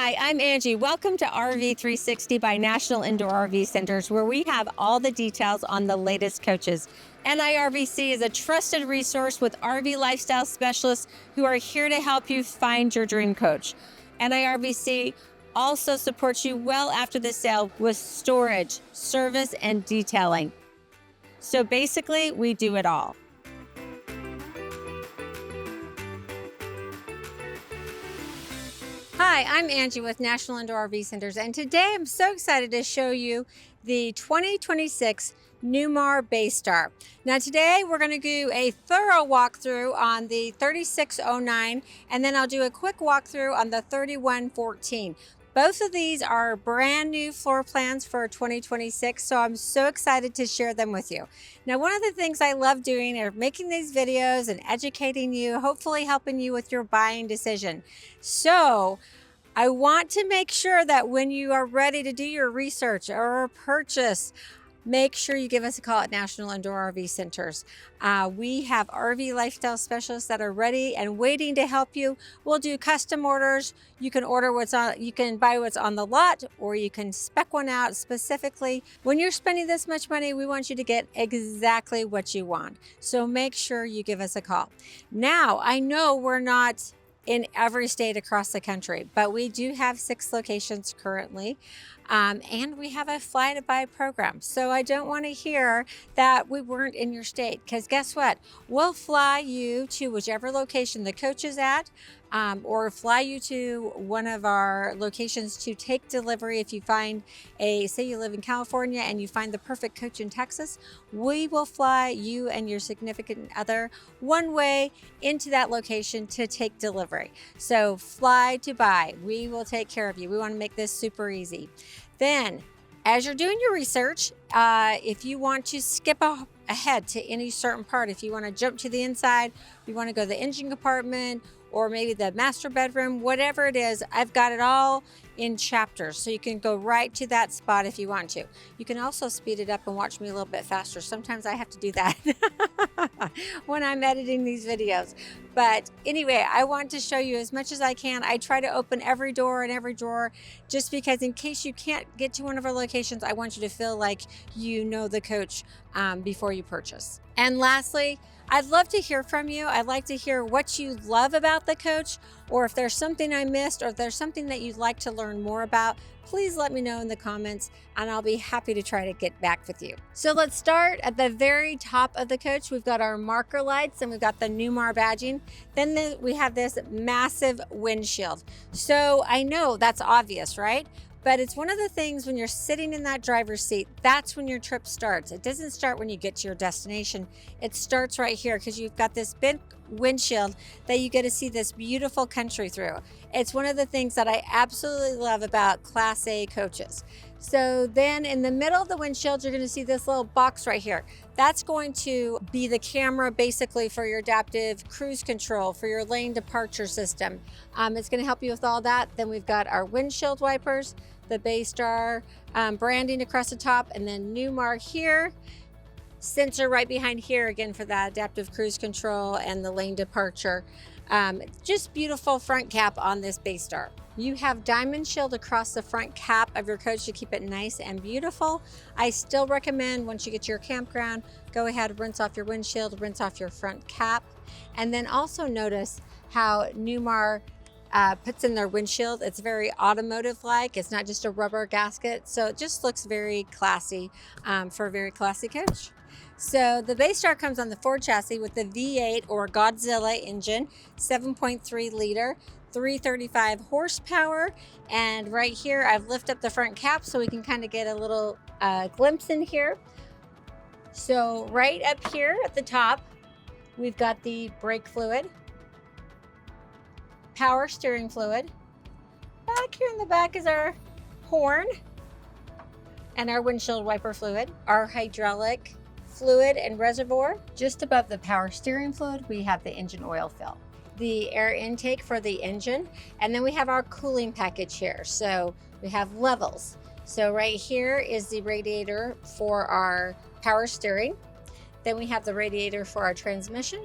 Hi, I'm Angie. Welcome to RV 360 by National Indoor RV Centers, where we have all the details on the latest coaches. NIRVC is a trusted resource with RV lifestyle specialists who are here to help you find your dream coach. NIRVC also supports you well after the sale with storage, service, and detailing. So basically, we do it all. Hi, I'm Angie with National Indoor RV Centers, and today I'm so excited to show you the 2026 Newmar Bay Star. Now today we're going to do a thorough walkthrough on the 3609, and then I'll do a quick walkthrough on the 3114. Both of these are brand new floor plans for 2026, so I'm so excited to share them with you. Now, one of the things I love doing are making these videos and educating you, hopefully helping you with your buying decision. So I want to make sure that when you are ready to do your research or purchase, make sure you give us a call at National Indoor RV Centers. We have RV lifestyle specialists that are ready and waiting to help you. We'll do custom orders. You can order you can buy what's on the lot, or you can spec one out specifically. When you're spending this much money, we want you to get exactly what you want. So make sure you give us a call. Now, I know we're not in every state across the country, but we do have 6 locations currently. And we have a fly to buy program. So I don't want to hear that we weren't in your state, because guess what? We'll fly you to whichever location the coach is at, or fly you to one of our locations to take delivery. If you find say you live in California and you find the perfect coach in Texas, we will fly you and your significant other one way into that location to take delivery. So fly to buy, we will take care of you. We want to make this super easy. Then, as you're doing your research, if you want to skip ahead to any certain part, if you want to jump to the inside, you want to go to the engine compartment, or maybe the master bedroom, whatever it is, I've got it all in chapters. So you can go right to that spot if you want to. You can also speed it up and watch me a little bit faster. Sometimes I have to do that when I'm editing these videos. But anyway, I want to show you as much as I can. I try to open every door and every drawer, just because in case you can't get to one of our locations, I want you to feel like you know the coach before you purchase. And lastly, I'd love to hear from you. I'd like to hear what you love about the coach, or if there's something I missed, or if there's something that you'd like to learn more about, please let me know in the comments, and I'll be happy to try to get back with you. So let's start at the very top of the coach. We've got our marker lights, and we've got the Newmar badging. Then we have this massive windshield. So I know that's obvious, right? But it's one of the things when you're sitting in that driver's seat, that's when your trip starts. It doesn't start when you get to your destination. It starts right here, because you've got this big windshield that you get to see this beautiful country through. It's one of the things that I absolutely love about Class A coaches. So then in the middle of the windshield, you're going to see this little box right here. That's going to be the camera basically for your adaptive cruise control, for your lane departure system. It's going to help you with all that. Then we've got our windshield wipers, the Bay Star branding across the top, and then Newmar here. Sensor right behind here again for that adaptive cruise control and the lane departure. Just beautiful front cap on this Bay Star. You have diamond shield across the front cap of your coach to keep it nice and beautiful. I still recommend, once you get to your campground, go ahead, rinse off your windshield, rinse off your front cap. And then also notice how Newmar puts in their windshield. It's very automotive-like. It's not just a rubber gasket. So it just looks very classy for a very classy coach. So the Bay Star comes on the Ford chassis with the V8 or Godzilla engine, 7.3 liter, 335 horsepower. And right here, I've lifted up the front cap so we can kind of get a little glimpse in here. So right up here at the top, we've got the brake fluid, power steering fluid. Back here in the back is our horn and our windshield wiper fluid, our hydraulic fluid and reservoir. Just above the power steering fluid, we have the engine oil fill, the air intake for the engine, and then we have our cooling package here. So we have levels. So right here is the radiator for our power steering. Then we have the radiator for our transmission,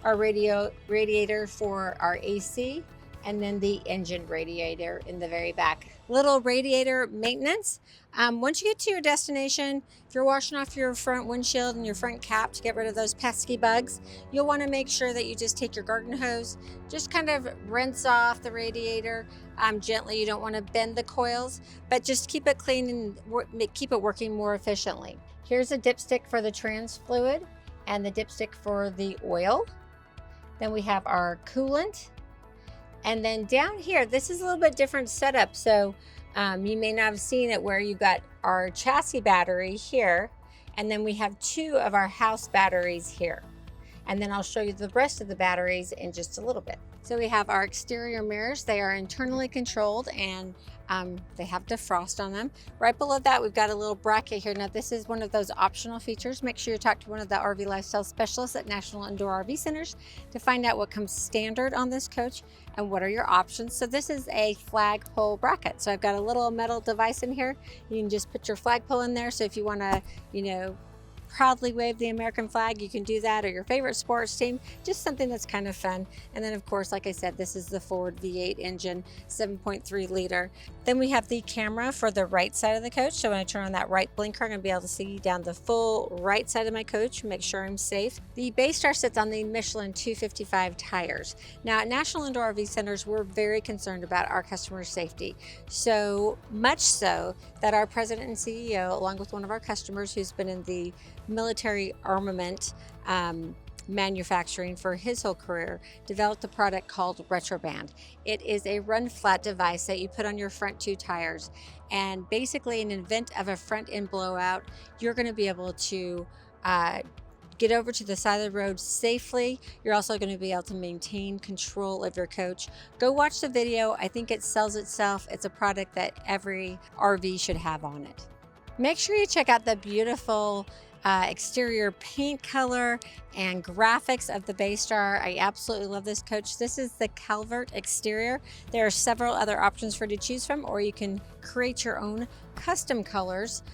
our radiator for our AC, and then the engine radiator in the very back. Little radiator maintenance. Once you get to your destination, if you're washing off your front windshield and your front cap to get rid of those pesky bugs, you'll want to make sure that you just take your garden hose, just kind of rinse off the radiator gently. You don't want to bend the coils, but just keep it clean and keep it working more efficiently. Here's a dipstick for the trans fluid and the dipstick for the oil. Then we have our coolant. And then down here, this is a little bit different setup. So you may not have seen it, where you got our chassis battery here, and then we have 2 of our house batteries here. And then I'll show you the rest of the batteries in just a little bit. So we have our exterior mirrors. They are internally controlled, and they have defrost on them. Right below that, we've got a little bracket here. Now, this is one of those optional features. Make sure you talk to one of the RV lifestyle specialists at National Indoor RV Centers to find out what comes standard on this coach and what are your options. So this is a flagpole bracket. So I've got a little metal device in here. You can just put your flagpole in there. So if you want to, you know, proudly wave the American flag, you can do that, or your favorite sports team, just something that's kind of fun. And then of course, like I said, this is the Ford V8 engine, 7.3 liter. Then we have the camera for the right side of the coach. So when I turn on that right blinker, I'm gonna be able to see down the full right side of my coach, make sure I'm safe. The Bay Star sits on the Michelin 255 tires. Now at National Indoor RV Centers, we're very concerned about our customers' safety. So much so that our president and CEO, along with one of our customers who's been in the military armament manufacturing for his whole career, developed a product called RettroBand. It is a run flat device that you put on your front 2 tires, and basically in an event of a front end blowout, you're going to be able to get over to the side of the road safely. You're also going to be able to maintain control of your coach. Go watch the video. I think it sells itself. It's a product that every RV should have on it. Make sure you check out the beautiful exterior paint color and graphics of the Bay Star. I absolutely love this coach. This is the Calvert exterior. There are several other options for you to choose from, or you can create your own custom colors.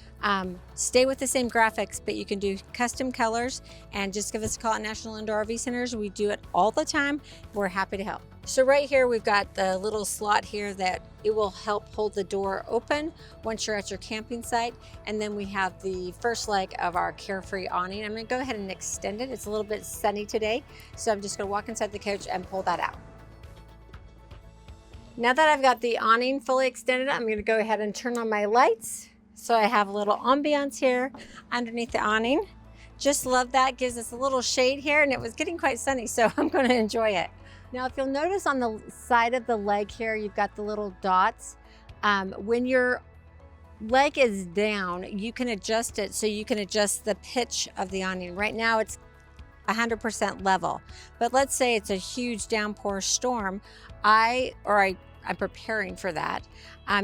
Stay with the same graphics, but you can do custom colors, and just give us a call at National Indoor RV Centers. We do it all the time. We're happy to help. So right here, we've got the little slot here that it will help hold the door open once you're at your camping site. And then we have the first leg of our Carefree awning. I'm gonna go ahead and extend it. It's a little bit sunny today, so I'm just gonna walk inside the coach and pull that out. Now that I've got the awning fully extended, I'm gonna go ahead and turn on my lights. So I have a little ambiance here underneath the awning. Just love that, gives us a little shade here, and it was getting quite sunny, so I'm gonna enjoy it. Now, if you'll notice on the side of the leg here, you've got the little dots. When your leg is down, you can adjust it so you can adjust the pitch of the awning. Right now, it's 100% level, but let's say it's a huge downpour storm. I'm preparing for that.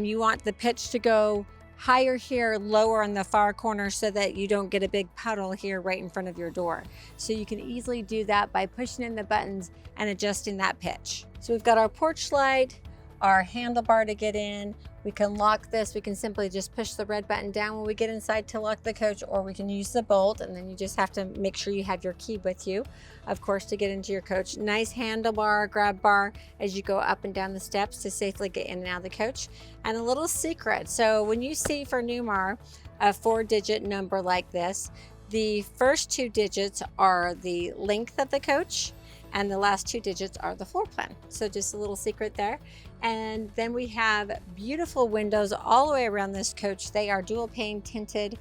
You want the pitch to go higher here, lower on the far corner, so that you don't get a big puddle here right in front of your door. So you can easily do that by pushing in the buttons and adjusting that pitch. So we've got our porch light, our handlebar to get in. We can lock this. We can simply just push the red button down when we get inside to lock the coach, or we can use the bolt, and then you just have to make sure you have your key with you, of course, to get into your coach. Nice handlebar, grab bar as you go up and down the steps to safely get in and out of the coach. And a little secret. So when you see for Newmar a 4-digit number like this, the first 2 digits are the length of the coach, and the last 2 digits are the floor plan. So just a little secret there. And then we have beautiful windows all the way around this coach. They are dual pane tinted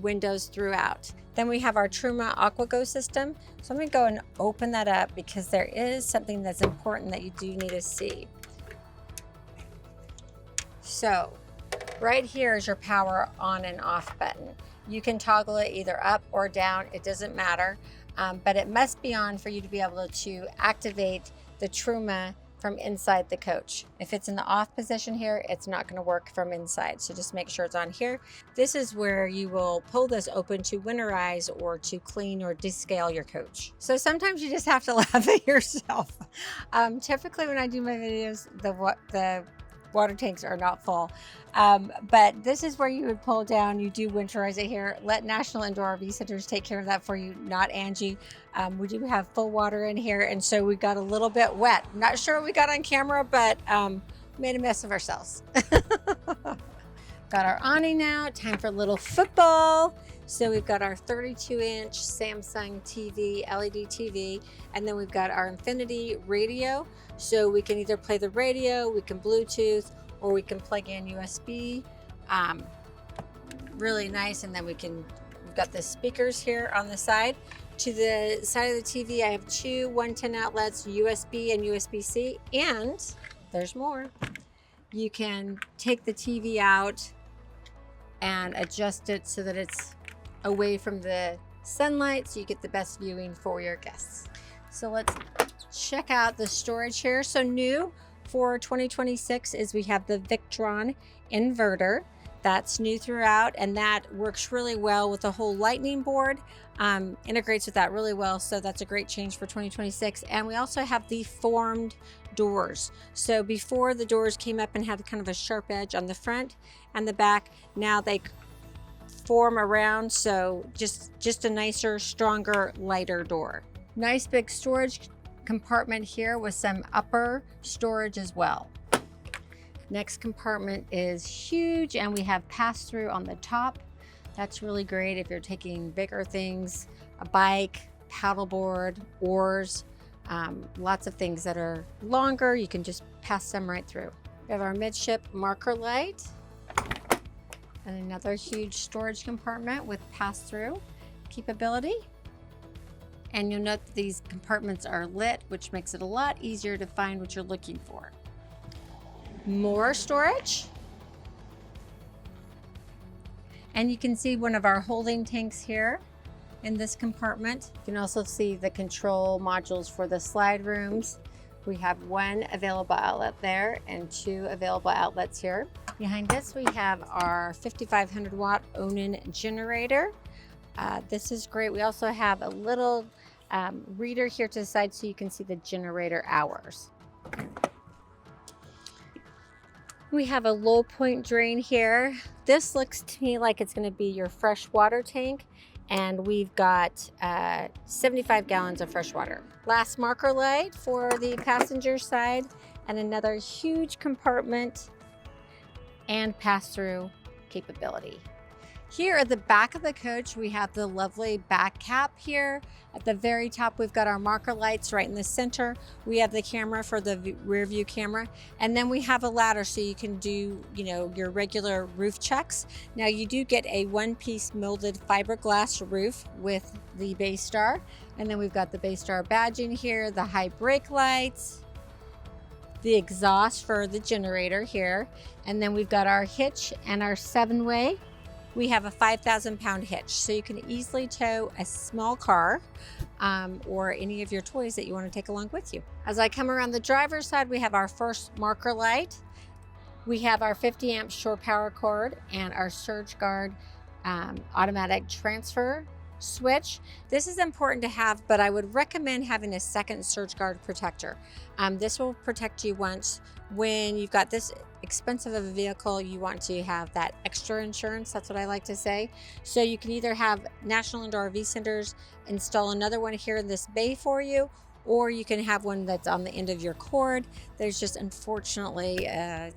windows throughout. Then we have our Truma AquaGo system. So I'm gonna go and open that up because there is something that's important that you do need to see. So right here is your power on and off button. You can toggle it either up or down, it doesn't matter. But it must be on for you to be able to activate the Truma from inside the coach. If it's in the off position here, it's not going to work from inside. So just make sure it's on here. This is where you will pull this open to winterize or to clean or descale your coach. So sometimes you just have to laugh at yourself. Typically when I do my videos, the water tanks are not full. But this is where you would pull down. You do winterize it here. Let National Indoor RV Centers take care of that for you, not Angie. We do have full water in here, and so we got a little bit wet. Not sure what we got on camera, but made a mess of ourselves. Got our awning now. Time for a little football. So we've got our 32-inch Samsung TV, LED TV, and then we've got our Infinity radio. So we can either play the radio, we can Bluetooth, or we can plug in USB. Really nice. And then we've got the speakers here on the side. To the side of the TV, I have two 110 outlets, USB and USB-C, and there's more. You can take the TV out and adjust it so that it's away from the sunlight, so you get the best viewing for your guests. So let's check out the storage here. So new for 2026 is we have the Victron inverter. That's new throughout, and that works really well with the whole lightning board. Integrates with that really well, so that's a great change for 2026. And we also have the formed doors. So before, the doors came up and had kind of a sharp edge on the front and the back. Now they form around, so just a nicer, stronger, lighter door. Nice big storage compartment here with some upper storage as well. Next compartment is huge, and we have pass-through on the top. That's really great if you're taking bigger things, a bike, paddleboard, oars, lots of things that are longer. You can just pass them right through. We have our midship marker light, and another huge storage compartment with pass-through capability. And you'll note that these compartments are lit, which makes it a lot easier to find what you're looking for. More storage. And you can see one of our holding tanks here in this compartment. You can also see the control modules for the slide rooms. We have one available outlet there and two available outlets here. Behind us, we have our 5,500 watt Awning generator. This is great. We also have a little reader here to the side so you can see the generator hours. We have a low point drain here. This looks to me like it's going to be your fresh water tank, and we've got 75 gallons of fresh water. Last marker light for the passenger side, and another huge compartment and pass-through capability. Here at the back of the coach, we have the lovely back cap here. At the very top, we've got our marker lights right in the center. We have the camera for the rear view camera. And then we have a ladder so you can do, your regular roof checks. Now you do get a one-piece molded fiberglass roof with the Bay Star. And then we've got the Bay Star badging here, the high brake lights, the exhaust for the generator here. And then we've got our hitch and our 7-way. We have a 5,000-pound hitch, so you can easily tow a small car or any of your toys that you want to take along with you. As I come around the driver's side, we have our first marker light. We have our 50 amp shore power cord and our surge guard automatic transfer switch. This is important to have, but I would recommend having a second surge guard protector. This will protect you once. When you've got this expensive of a vehicle, you want to have that extra insurance. That's what I like to say. So you can either have National Indoor RV Centers install another one here in this bay for you, or you can have one that's on the end of your cord. There's just unfortunately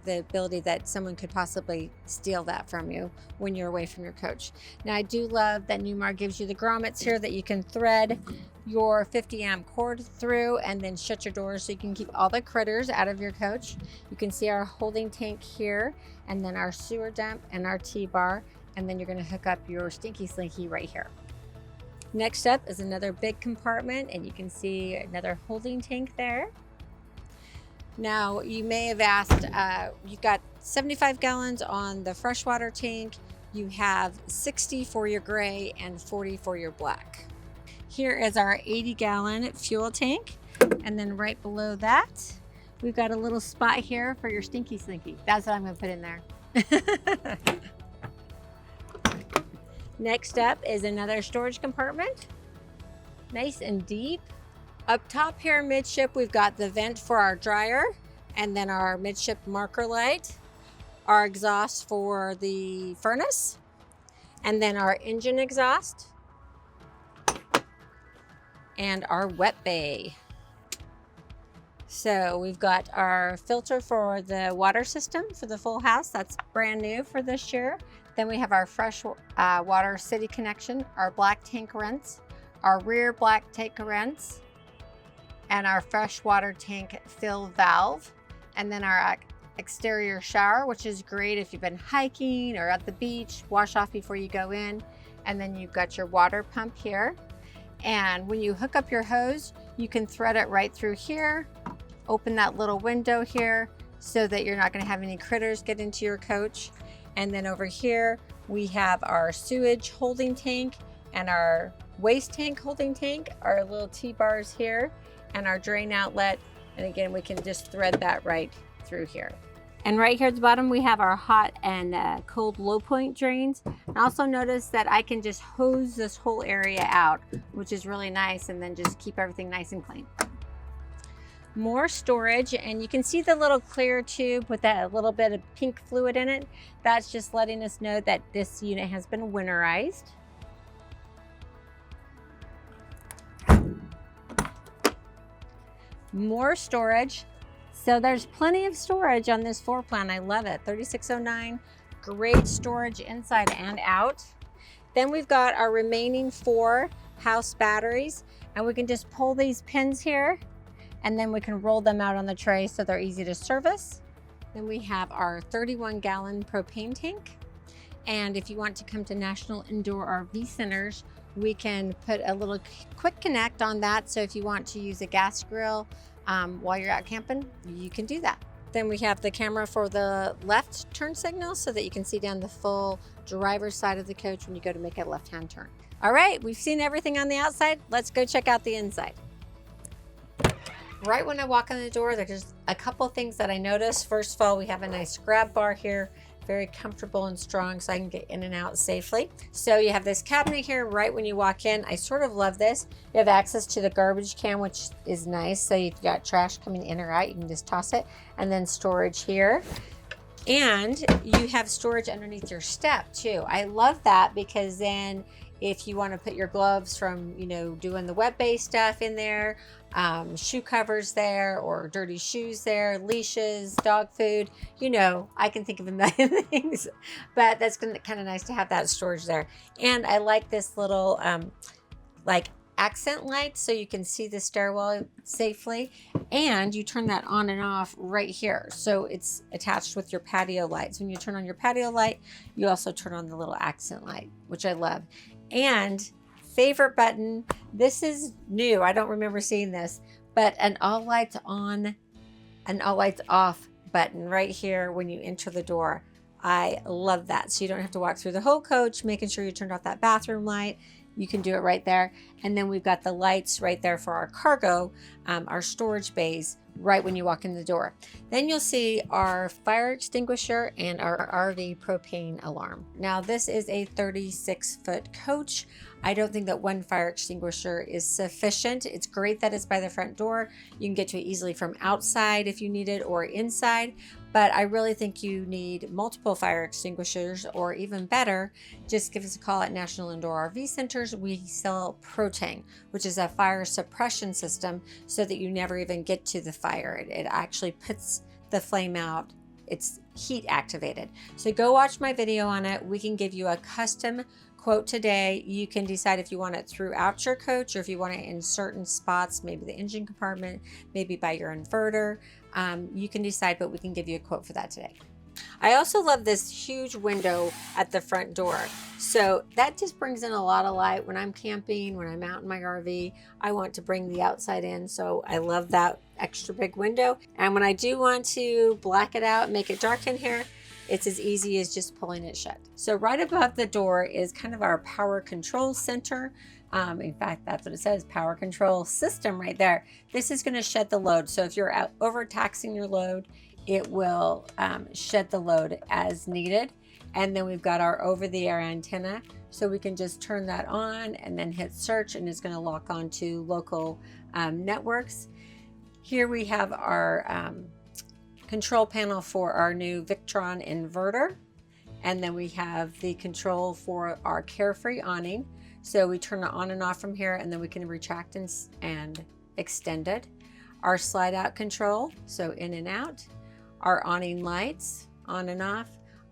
the ability that someone could possibly steal that from you when you're away from your coach. Now I do love that Newmar gives you the grommets here that you can thread your 50 amp cord through and then shut your doors so you can keep all the critters out of your coach. You can see our holding tank here, and then our sewer dump and our T-bar, and then you're gonna hook up your stinky slinky right here. Next up is another big compartment, and you can see another holding tank there. Now, you may have asked, you've got 75 gallons on the freshwater tank. You have 60 for your gray and 40 for your black. Here is our 80-gallon fuel tank. And then right below that, we've got a little spot here for your stinky slinky. That's what I'm gonna put in there. Next up is another storage compartment, nice and deep. Up top here midship, we've got the vent for our dryer, and then our midship marker light, our exhaust for the furnace, and then our engine exhaust, and our wet bay. So we've got our filter for the water system for the full house. That's brand new for this year. Then we have our fresh water city connection, our black tank vents, our rear black tank vents, and our fresh water tank fill valve. And then our exterior shower, which is great if you've been hiking or at the beach, wash off before you go in. And then you've got your water pump here. And when you hook up your hose, you can thread it right through here, open that little window here so that you're not going to have any critters get into your coach. And then over here, we have our sewage holding tank and our waste tank holding tank, our little T-bars here, and our drain outlet. And again, we can just thread that right through here. And right here at the bottom, we have our hot and cold low point drains. And also notice that I can just hose this whole area out, which is really nice, and then just keep everything nice and clean. More storage, and you can see the little clear tube with that little bit of pink fluid in it. That's just letting us know that this unit has been winterized. More storage. So there's plenty of storage on this floor plan. I love it. 3609, great storage inside and out. Then we've got our remaining 4 house batteries, and we can just pull these pins here, and then we can roll them out on the tray so they're easy to service. Then we have our 31-gallon propane tank. And if you want to come to National Indoor RV Centers, we can put a little quick connect on that. So if you want to use a gas grill while you're out camping, you can do that. Then we have the camera for the left turn signal so that you can see down the full driver's side of the coach when you go to make a left-hand turn. All right, we've seen everything on the outside. Let's go check out the inside. Right when I walk in the door, there's a couple things that I noticed. First of all, we have a nice grab bar here, very comfortable and strong, so I can get in and out safely. So you have this cabinet here right when you walk in. I sort of love this. You have access to the garbage can, which is nice. So you've got trash coming in or out, you can just toss it. And then storage here. And you have storage underneath your step too. I love that, because then if you want to put your gloves from, doing the web-based stuff in there, shoe covers there, or dirty shoes there, leashes, dog food, I can think of a million things, but that's kind of nice to have that storage there. And I like this little accent light so you can see the stairwell safely, and you turn that on and off right here. So it's attached with your patio lights. When you turn on your patio light, you also turn on the little accent light, which I love. And favorite button, this is new, I don't remember seeing this, but an all lights on, an all lights off button right here when you enter the door. I love that. So you don't have to walk through the whole coach making sure you turned off that bathroom light. You can do it right there. And then we've got the lights right there for our cargo, our storage bays, right when you walk in the door. Then you'll see our fire extinguisher and our RV propane alarm. Now this is a 36-foot coach. I don't think that one fire extinguisher is sufficient. It's great that it's by the front door. You can get to it easily from outside if you need it, or inside. But I really think you need multiple fire extinguishers, or even better, just give us a call at National Indoor RV Centers. We sell Proteng, which is a fire suppression system so that you never even get to the fire. It actually puts the flame out. It's heat activated. So go watch my video on it. We can give you a custom quote today. You can decide if you want it throughout your coach, or if you want it in certain spots, maybe the engine compartment, maybe by your inverter. You can decide, but we can give you a quote for that today. I also love this huge window at the front door. So that just brings in a lot of light when I'm camping, when I'm out in my RV. I want to bring the outside in, so I love that extra big window. And when I do want to black it out, make it dark in here, it's as easy as just pulling it shut. So right above the door is kind of our power control center. In fact, that's what it says, power control system right there. This is going to shed the load. So if you're overtaxing your load, it will shed the load as needed. And then we've got our over-the-air antenna. So we can just turn that on and then hit search, and it's going to lock onto local networks. Here we have our control panel for our new Victron inverter. And then we have the control for our Carefree awning. So we turn it on and off from here, and then we can retract and extend it. Our slide out control, so in and out. Our awning lights, on and off.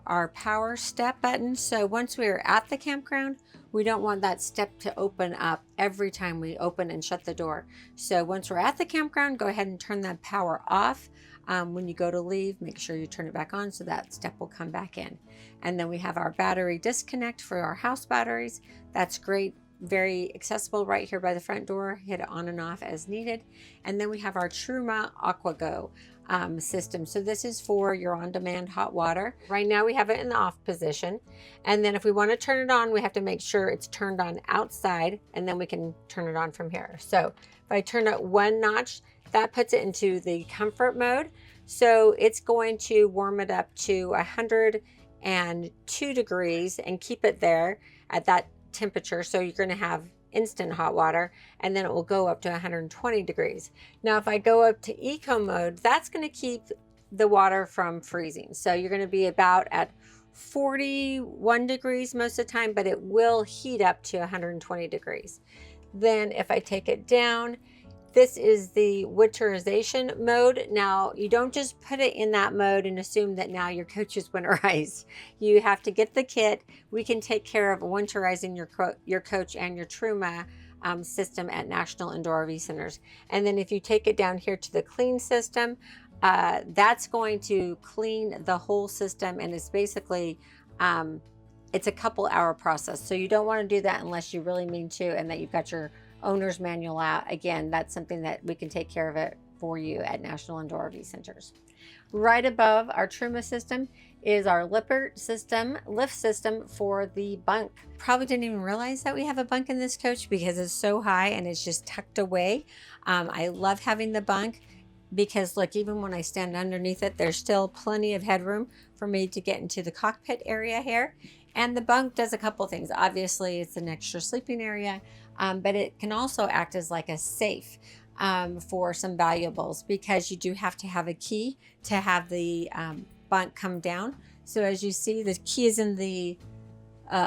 Our power step button. So once we are at the campground, we don't want that step to open up every time we open and shut the door. So once we're at the campground, go ahead and turn that power off. When you go to leave, make sure you turn it back on so that step will come back in. And then we have our battery disconnect for our house batteries. That's great, very accessible right here by the front door. Hit it on and off as needed. And then we have our Truma AquaGo system. So this is for your on-demand hot water. Right now we have it in the off position. And then if we want to turn it on, we have to make sure it's turned on outside, and then we can turn it on from here. So if I turn it one notch, that puts it into the comfort mode. So it's going to warm it up to 102 degrees and keep it there at that temperature. So you're going to have instant hot water, and then it will go up to 120 degrees. Now, if I go up to eco mode, that's going to keep the water from freezing. So you're going to be about at 41 degrees most of the time, but it will heat up to 120 degrees. Then if I take it down, this is the winterization mode. Now, you don't just put it in that mode and assume that now your coach is winterized. You have to get the kit. We can take care of winterizing your coach and your Truma system at National Indoor RV Centers. And then if you take it down here to the clean system, that's going to clean the whole system, and it's basically it's a couple hour process. So you don't want to do that unless you really mean to, and that you've got your owner's manual out. Again, that's something that we can take care of it for you at National Indoor RV Centers. Right above our Truma system is our lift system for the bunk. Probably didn't even realize that we have a bunk in this coach because it's so high and it's just tucked away. I love having the bunk because look, even when I stand underneath it, there's still plenty of headroom for me to get into the cockpit area here. And the bunk does a couple things. Obviously, it's an extra sleeping area, but it can also act as like a safe for some valuables, because you do have to have a key to have the bunk come down. So as you see, the key is in the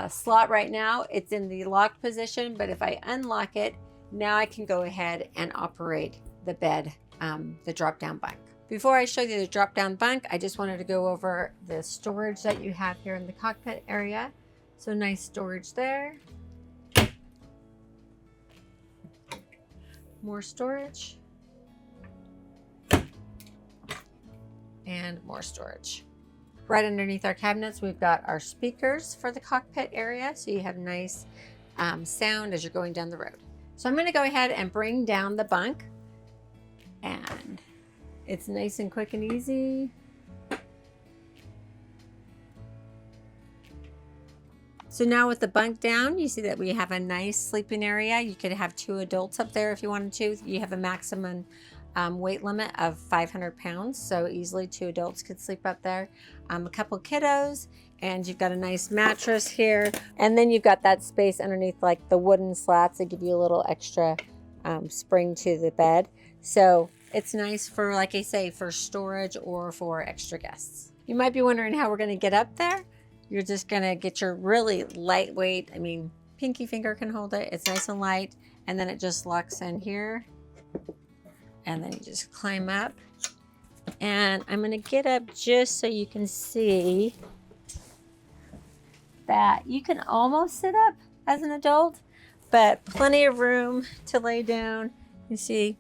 slot right now. It's in the locked position, but if I unlock it, now I can go ahead and operate the bed, the drop-down bunk. Before I show you the drop-down bunk, I just wanted to go over the storage that you have here in the cockpit area. So nice storage there. More storage. And more storage. Right underneath our cabinets, we've got our speakers for the cockpit area, so you have nice sound as you're going down the road. So I'm going to go ahead and bring down the bunk, and it's nice and quick and easy. So now with the bunk down, you see that we have a nice sleeping area. You could have 2 adults up there if you wanted to. You have a maximum weight limit of 500 pounds, so easily 2 adults could sleep up there. A couple kiddos, and you've got a nice mattress here. And then you've got that space underneath, like the wooden slats that give you a little extra spring to the bed. So it's nice for, like I say, for storage or for extra guests. You might be wondering how we're going to get up there. You're just going to get your really lightweight, I mean, pinky finger can hold it. It's nice and light. And then it just locks in here. And then you just climb up. And I'm going to get up just so you can see that you can almost sit up as an adult, but plenty of room to lay down. You see,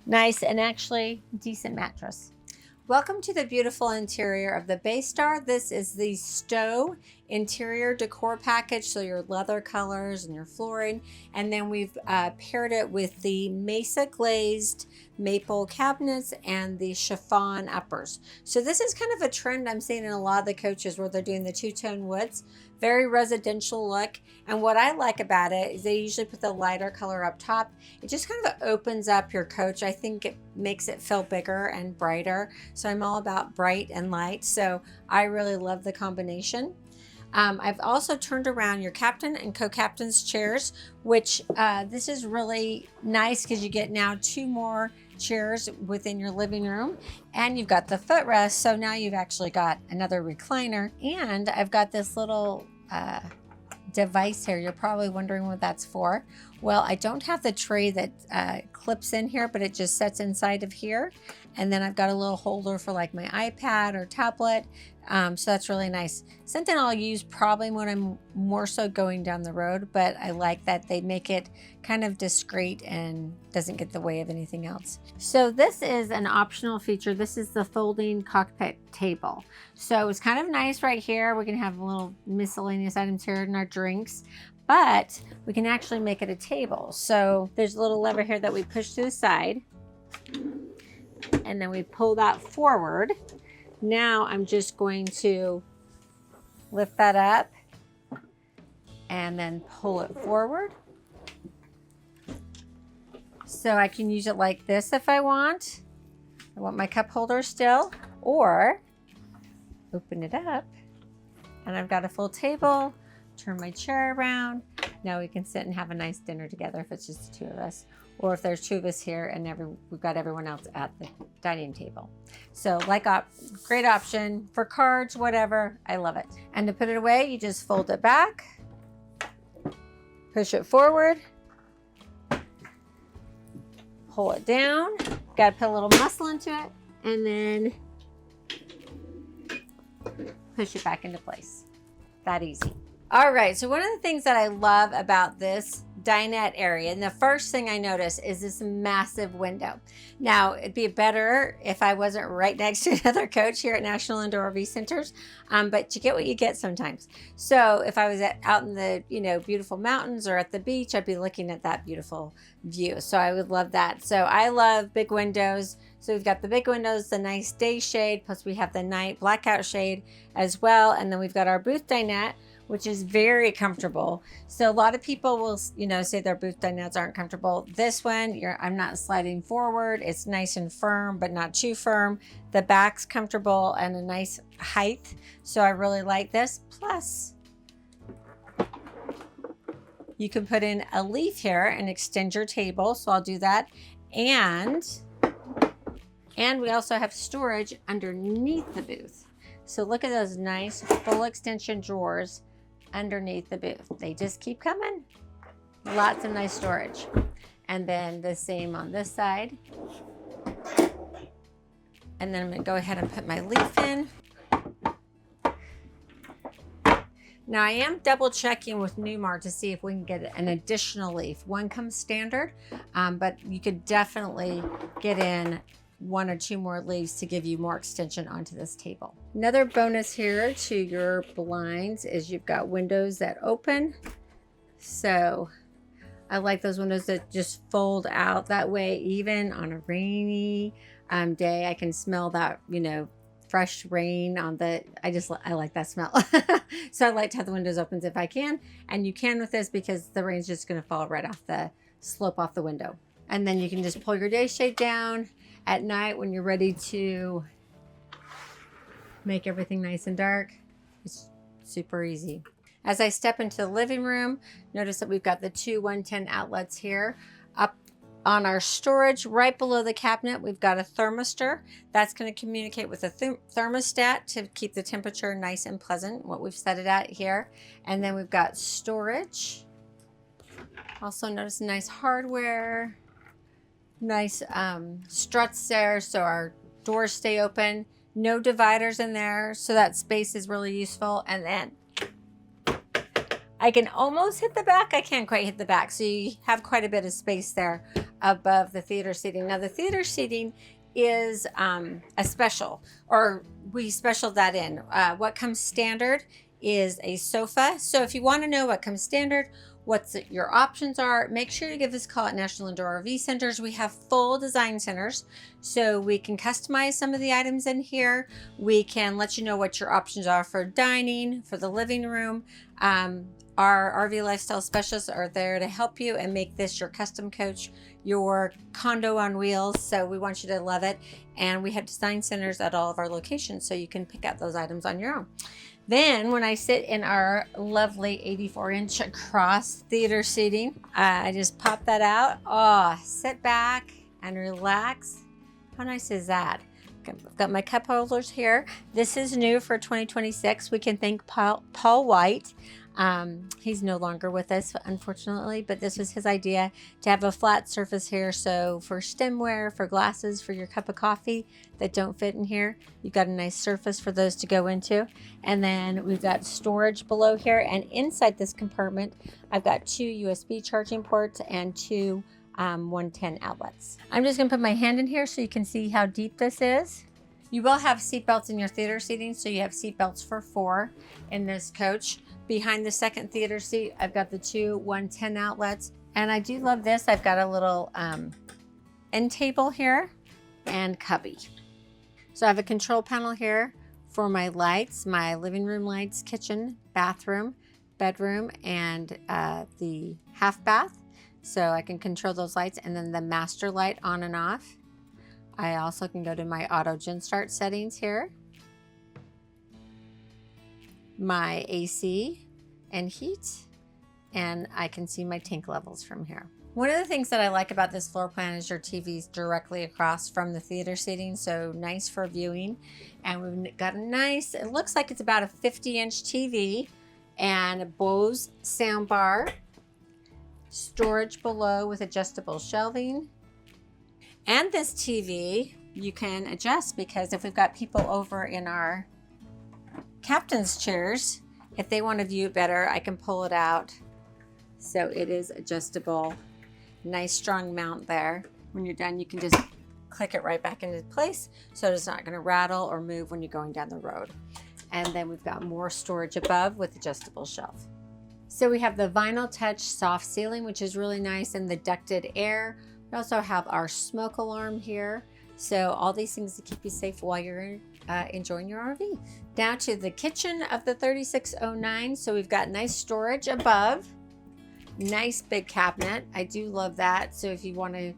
nice and actually decent mattress. Welcome to the beautiful interior of the Bay Star. This is the Stowe interior decor package, so your leather colors and your flooring. And then we've paired it with the Mesa glazed maple cabinets and the chiffon uppers. So this is kind of a trend I'm seeing in a lot of the coaches where they're doing the two-tone woods. Very residential look. And what I like about it is they usually put the lighter color up top. It just kind of opens up your coach. I think it makes it feel bigger and brighter. So I'm all about bright and light. So I really love the combination. I've also turned around your captain and co-captain's chairs, which this is really nice because you get now 2 more chairs within your living room, and you've got the footrest. So now you've actually got another recliner, and I've got this little device here. You're probably wondering what that's for. Well, I don't have the tray that clips in here, but it just sits inside of here. And then I've got a little holder for like my iPad or tablet. So that's really nice. Something I'll use probably when I'm more so going down the road, but I like that they make it kind of discreet and doesn't get in the way of anything else. So this is an optional feature. This is the folding cockpit table. So it's kind of nice right here. We can have a little miscellaneous items here in our drinks, but we can actually make it a table. So there's a little lever here that we push to the side, and then we pull that forward. Now I'm just going to lift that up and then pull it forward. So I can use it like this if I want. I want my cup holder still, or open it up and I've got a full table, turn my chair around. Now we can sit and have a nice dinner together if it's just the two of us, or if there's two of us here and we've got everyone else at the dining table. So great option for cards, whatever. I love it. And to put it away, you just fold it back, push it forward, pull it down. Got to put a little muscle into it, and then push it back into place. That easy. All right, so one of the things that I love about this dinette area, and the first thing I notice, is this massive window. Now, it'd be better if I wasn't right next to another coach here at National Indoor RV Centers, but you get what you get sometimes. So if I was out in the beautiful mountains or at the beach, I'd be looking at that beautiful view. So I would love that. So I love big windows. So we've got the big windows, the nice day shade, plus we have the night blackout shade as well. And then we've got our booth dinette, which is very comfortable. So a lot of people will, say their booth dinettes aren't comfortable. This one, I'm not sliding forward. It's nice and firm, but not too firm. The back's comfortable and a nice height. So I really like this. Plus, you can put in a leaf here and extend your table. So I'll do that. And we also have storage underneath the booth. So look at those nice full extension drawers underneath the booth. They just keep coming. Lots of nice storage. And then the same on this side. And then I'm going to go ahead and put my leaf in. Now I am double checking with Newmar to see if we can get an additional leaf. One comes standard, but you could definitely get in one or two more leaves to give you more extension onto this table. Another bonus here to your blinds is you've got windows that open. So I like those windows that just fold out that way. Even on a rainy day, I can smell that, fresh rain on the, I like that smell. So I like to have the windows open if I can, and you can with this because the rain's just gonna fall right off the slope off the window. And then you can just pull your day shade down at night when you're ready to make everything nice and dark. It's super easy. As I step into the living room, notice that we've got the two 110 outlets here. Up on our storage, right below the cabinet, we've got a thermistor. That's going to communicate with the thermostat to keep the temperature nice and pleasant, what we've set it at here. And then we've got storage. Also notice nice hardware. Nice struts there, so our doors stay open. No dividers in there, so that space is really useful. And then I can almost hit the back. I can't quite hit the back, so you have quite a bit of space there above the theater seating. Now the theater seating is a special, or we special that in. What comes standard is a sofa. So if you want to know what comes standard, what your options are, make sure you give us a call at National Indoor RV Centers. We have full design centers, so we can customize some of the items in here. We can let you know what your options are for dining, for the living room. Our RV lifestyle specialists are there to help you and make this your custom coach, your condo on wheels. So we want you to love it. And we have design centers at all of our locations, so you can pick out those items on your own. Then when I sit in our lovely 84-inch cross theater seating, I just pop that out. Oh, sit back, and relax. How nice is that? I've got my cup holders here. This is new for 2026. We can thank Paul White. He's no longer with us, unfortunately, but this was his idea to have a flat surface here. So for stemware, for glasses, for your cup of coffee that don't fit in here, you've got a nice surface for those to go into. And then we've got storage below here. And inside this compartment, I've got 2 USB charging ports and 2 110 outlets. I'm just gonna put my hand in here so you can see how deep this is. You will have seat belts in your theater seating, so you have seat belts for 4 in this coach. Behind the second theater seat, I've got the 2 110 outlets. And I do love this. I've got a little end table here and cubby. So I have a control panel here for my lights, my living room lights, kitchen, bathroom, bedroom, and the half bath. So I can control those lights, and then the master light on and off. I also can go to my auto gen start settings here. My AC and heat, and I can see my tank levels from here. One of the things that I like about this floor plan is your TV's directly across from the theater seating, so nice for viewing. And we've got a nice, it looks like it's about a 50-inch TV and a Bose sound bar. Storage below with adjustable shelving. And this TV you can adjust, because if we've got people over in our captain's chairs, if they want to view it better, I can pull it out. So it is adjustable. Nice strong mount there. When you're done, you can just click it right back into place, so it's not going to rattle or move when you're going down the road. And then we've got more storage above with adjustable shelf. So we have the vinyl touch soft ceiling, which is really nice, and the ducted air. We also have our smoke alarm here. So all these things to keep you safe while you're enjoying your RV. Now to the kitchen of the 3609. So we've got nice storage above, nice big cabinet. I do love that. So if you want to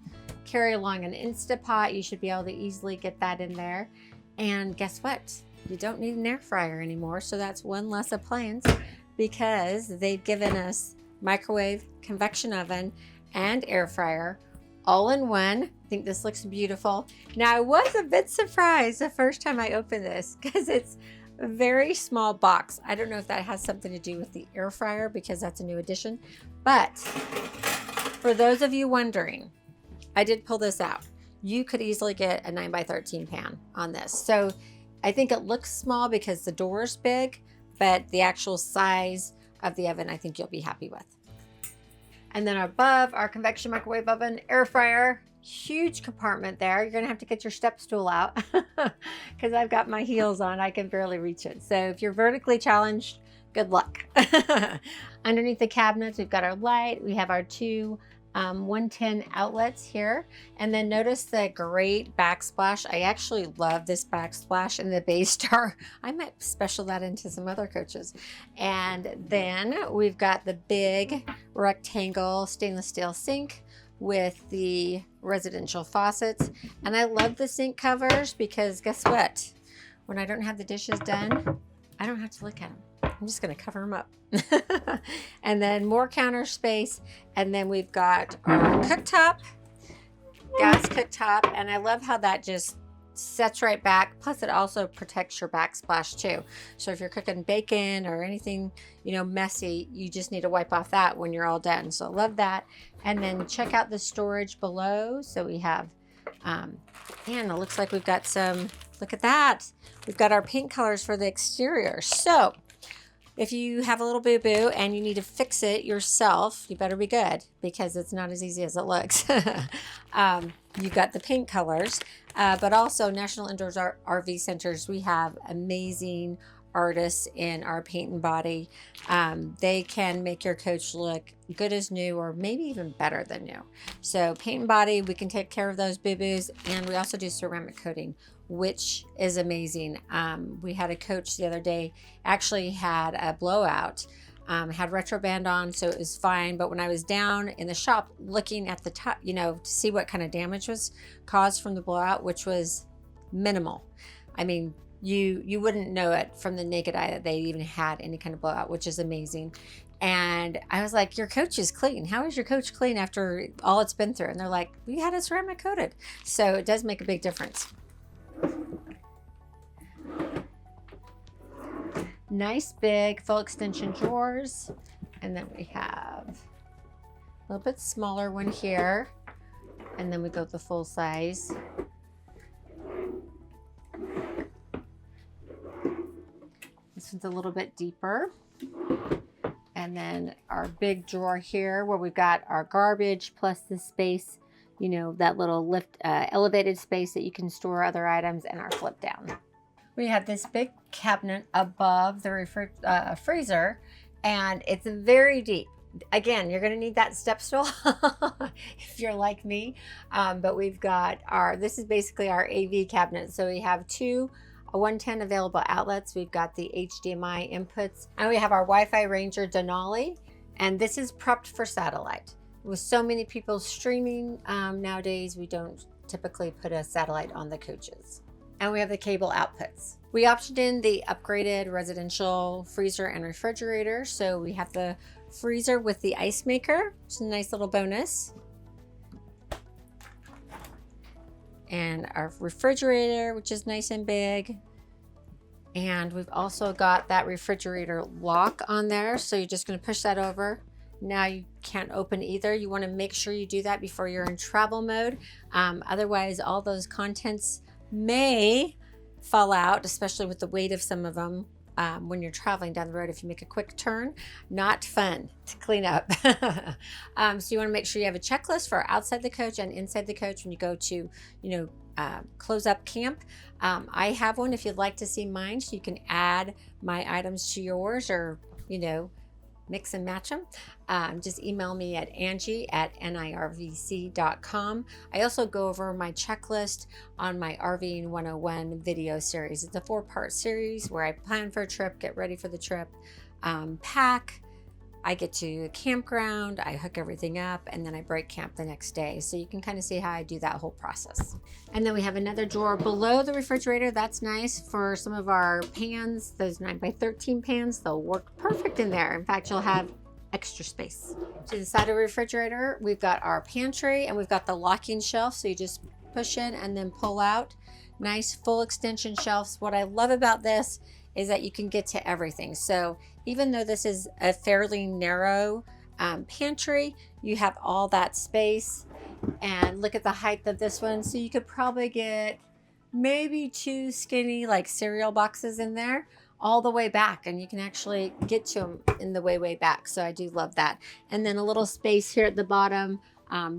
carry along an Instapot, you should be able to easily get that in there. And guess what? You don't need an air fryer anymore. So that's one less appliance, because they've given us microwave, convection oven, and air fryer all in one. I think this looks beautiful. Now, I was a bit surprised the first time I opened this, because it's a very small box. I don't know if that has something to do with the air fryer, because that's a new addition. But for those of you wondering, I did pull this out. You could easily get a 9x13 pan on this. So I think it looks small because the door is big, but the actual size of the oven, I think you'll be happy with. And then above, our convection microwave oven, air fryer, huge compartment there. You're gonna have to get your step stool out because I've got my heels on, I can barely reach it. So if you're vertically challenged, good luck. Underneath the cabinets, we've got our light. We have our 2 110 outlets here. And then notice the great backsplash. I actually love this backsplash in the Bay Star. I might special that into some other coaches. And then we've got the big rectangle stainless steel sink with the residential faucets. And I love the sink covers, because guess what? When I don't have the dishes done, I don't have to look at them. I'm just going to cover them up. And then more counter space. And then we've got our cooktop, gas cooktop. And I love how that just sets right back. Plus it also protects your backsplash too. So if you're cooking bacon or anything, you know, messy, you just need to wipe off that when you're all done. So I love that. And then check out the storage below. So we have, and it looks like we've got some, look at that. We've got our paint colors for the exterior. So if you have a little boo-boo and you need to fix it yourself, you better be good, because it's not as easy as it looks. You've got the paint colors, but also National Indoors RV Centers. We have amazing artists in our paint and body. They can make your coach look good as new, or maybe even better than new. So paint and body, we can take care of those boo-boos. And we also do ceramic coating, which is amazing. We had a coach the other day, actually had a blowout, had RettroBand on, so it was fine. But when I was down in the shop looking at the top, you know, to see what kind of damage was caused from the blowout, which was minimal. I mean, you wouldn't know it from the naked eye that they even had any kind of blowout, which is amazing. And I was like, your coach is clean. How is your coach clean after all it's been through? And they're like, we had it ceramic coated. So it does make a big difference. Nice big full extension drawers. And then we have a little bit smaller one here. And then we go with the full size. This one's a little bit deeper. And then our big drawer here where we've got our garbage plus the space, you know, that little lift, elevated space that you can store other items, and our flip down. We have this big cabinet above the freezer, and it's very deep. Again, you're going to need that step stool if you're like me. But we've got this is basically our AV cabinet. So we have two 110 available outlets. We've got the HDMI inputs, and we have our Wi-Fi Ranger Denali. And this is prepped for satellite. With so many people streaming nowadays, we don't typically put a satellite on the coaches. And we have the cable outputs. We optioned in the upgraded residential freezer and refrigerator. So we have the freezer with the ice maker, which is a nice little bonus. And our refrigerator, which is nice and big. And we've also got that refrigerator lock on there. So you're just going to push that over. Now you can't open either. You want to make sure you do that before you're in travel mode. Otherwise, all those contents may fall out, especially with the weight of some of them when you're traveling down the road. If you make a quick turn, not fun to clean up. So you want to make sure you have a checklist for outside the coach and inside the coach when you go to, close up camp. I have one if you'd like to see mine, so you can add my items to yours, or, mix and match them. Just email me at Angie@NIRVC.com. I also go over my checklist on my RVing 101 video series. It's a 4-part series where I plan for a trip, get ready for the trip, pack, I get to a campground, I hook everything up, and then I break camp the next day. So you can kind of see how I do that whole process. And then we have another drawer below the refrigerator. That's nice for some of our pans, those 9x13 pans. They'll work perfect in there. In fact, you'll have extra space. To the side of the refrigerator, we've got our pantry, and we've got the locking shelf. So you just push in and then pull out. Nice full extension shelves. What I love about this is that you can get to everything. So even though this is a fairly narrow pantry, you have all that space. And look at the height of this one. So you could probably get maybe 2 skinny like cereal boxes in there all the way back, and you can actually get to them in the way back. So I do love that. And then a little space here at the bottom,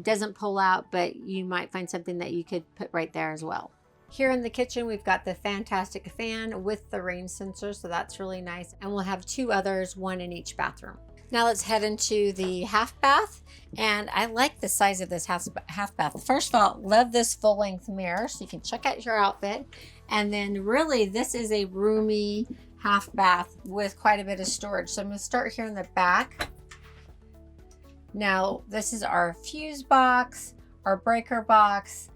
doesn't pull out, but you might find something that you could put right there as well. Here in the kitchen, we've got the fantastic fan with the rain sensor, so that's really nice. And we'll have 2 others, 1 in each bathroom. Now let's head into the half bath. And I like the size of this half bath. First of all, love this full length mirror, so you can check out your outfit. And then really, this is a roomy half bath with quite a bit of storage. So I'm gonna start here in the back. Now, this is our fuse box, our breaker box.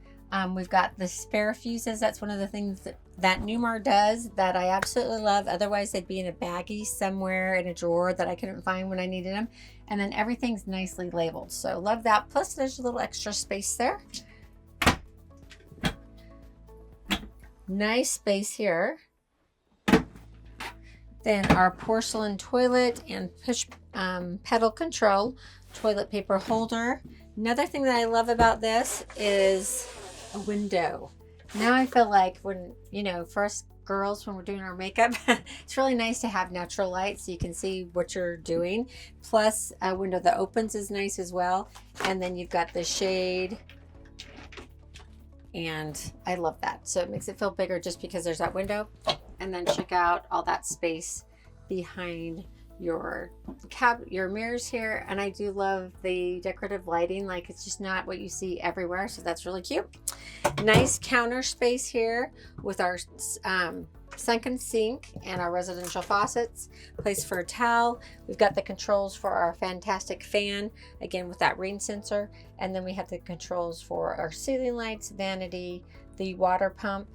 We've got the spare fuses. That's one of the things that Newmar does that I absolutely love. Otherwise, they'd be in a baggie somewhere in a drawer that I couldn't find when I needed them. And then everything's nicely labeled. So love that. Plus, there's a little extra space there. Nice space here. Then our porcelain toilet and push pedal control toilet paper holder. Another thing that I love about this is a window. Now I feel like when, for us girls, when we're doing our makeup, it's really nice to have natural light so you can see what you're doing. Plus a window that opens is nice as well. And then you've got the shade, and I love that. So it makes it feel bigger just because there's that window. And then check out all that space behind your mirrors here. And I do love the decorative lighting. Like, it's just not what you see everywhere, so that's really cute. Nice counter space here with our sunken sink and our residential faucets. Place for a towel. We've got the controls for our fantastic fan, again with that rain sensor. And then we have the controls for our ceiling lights, vanity, the water pump.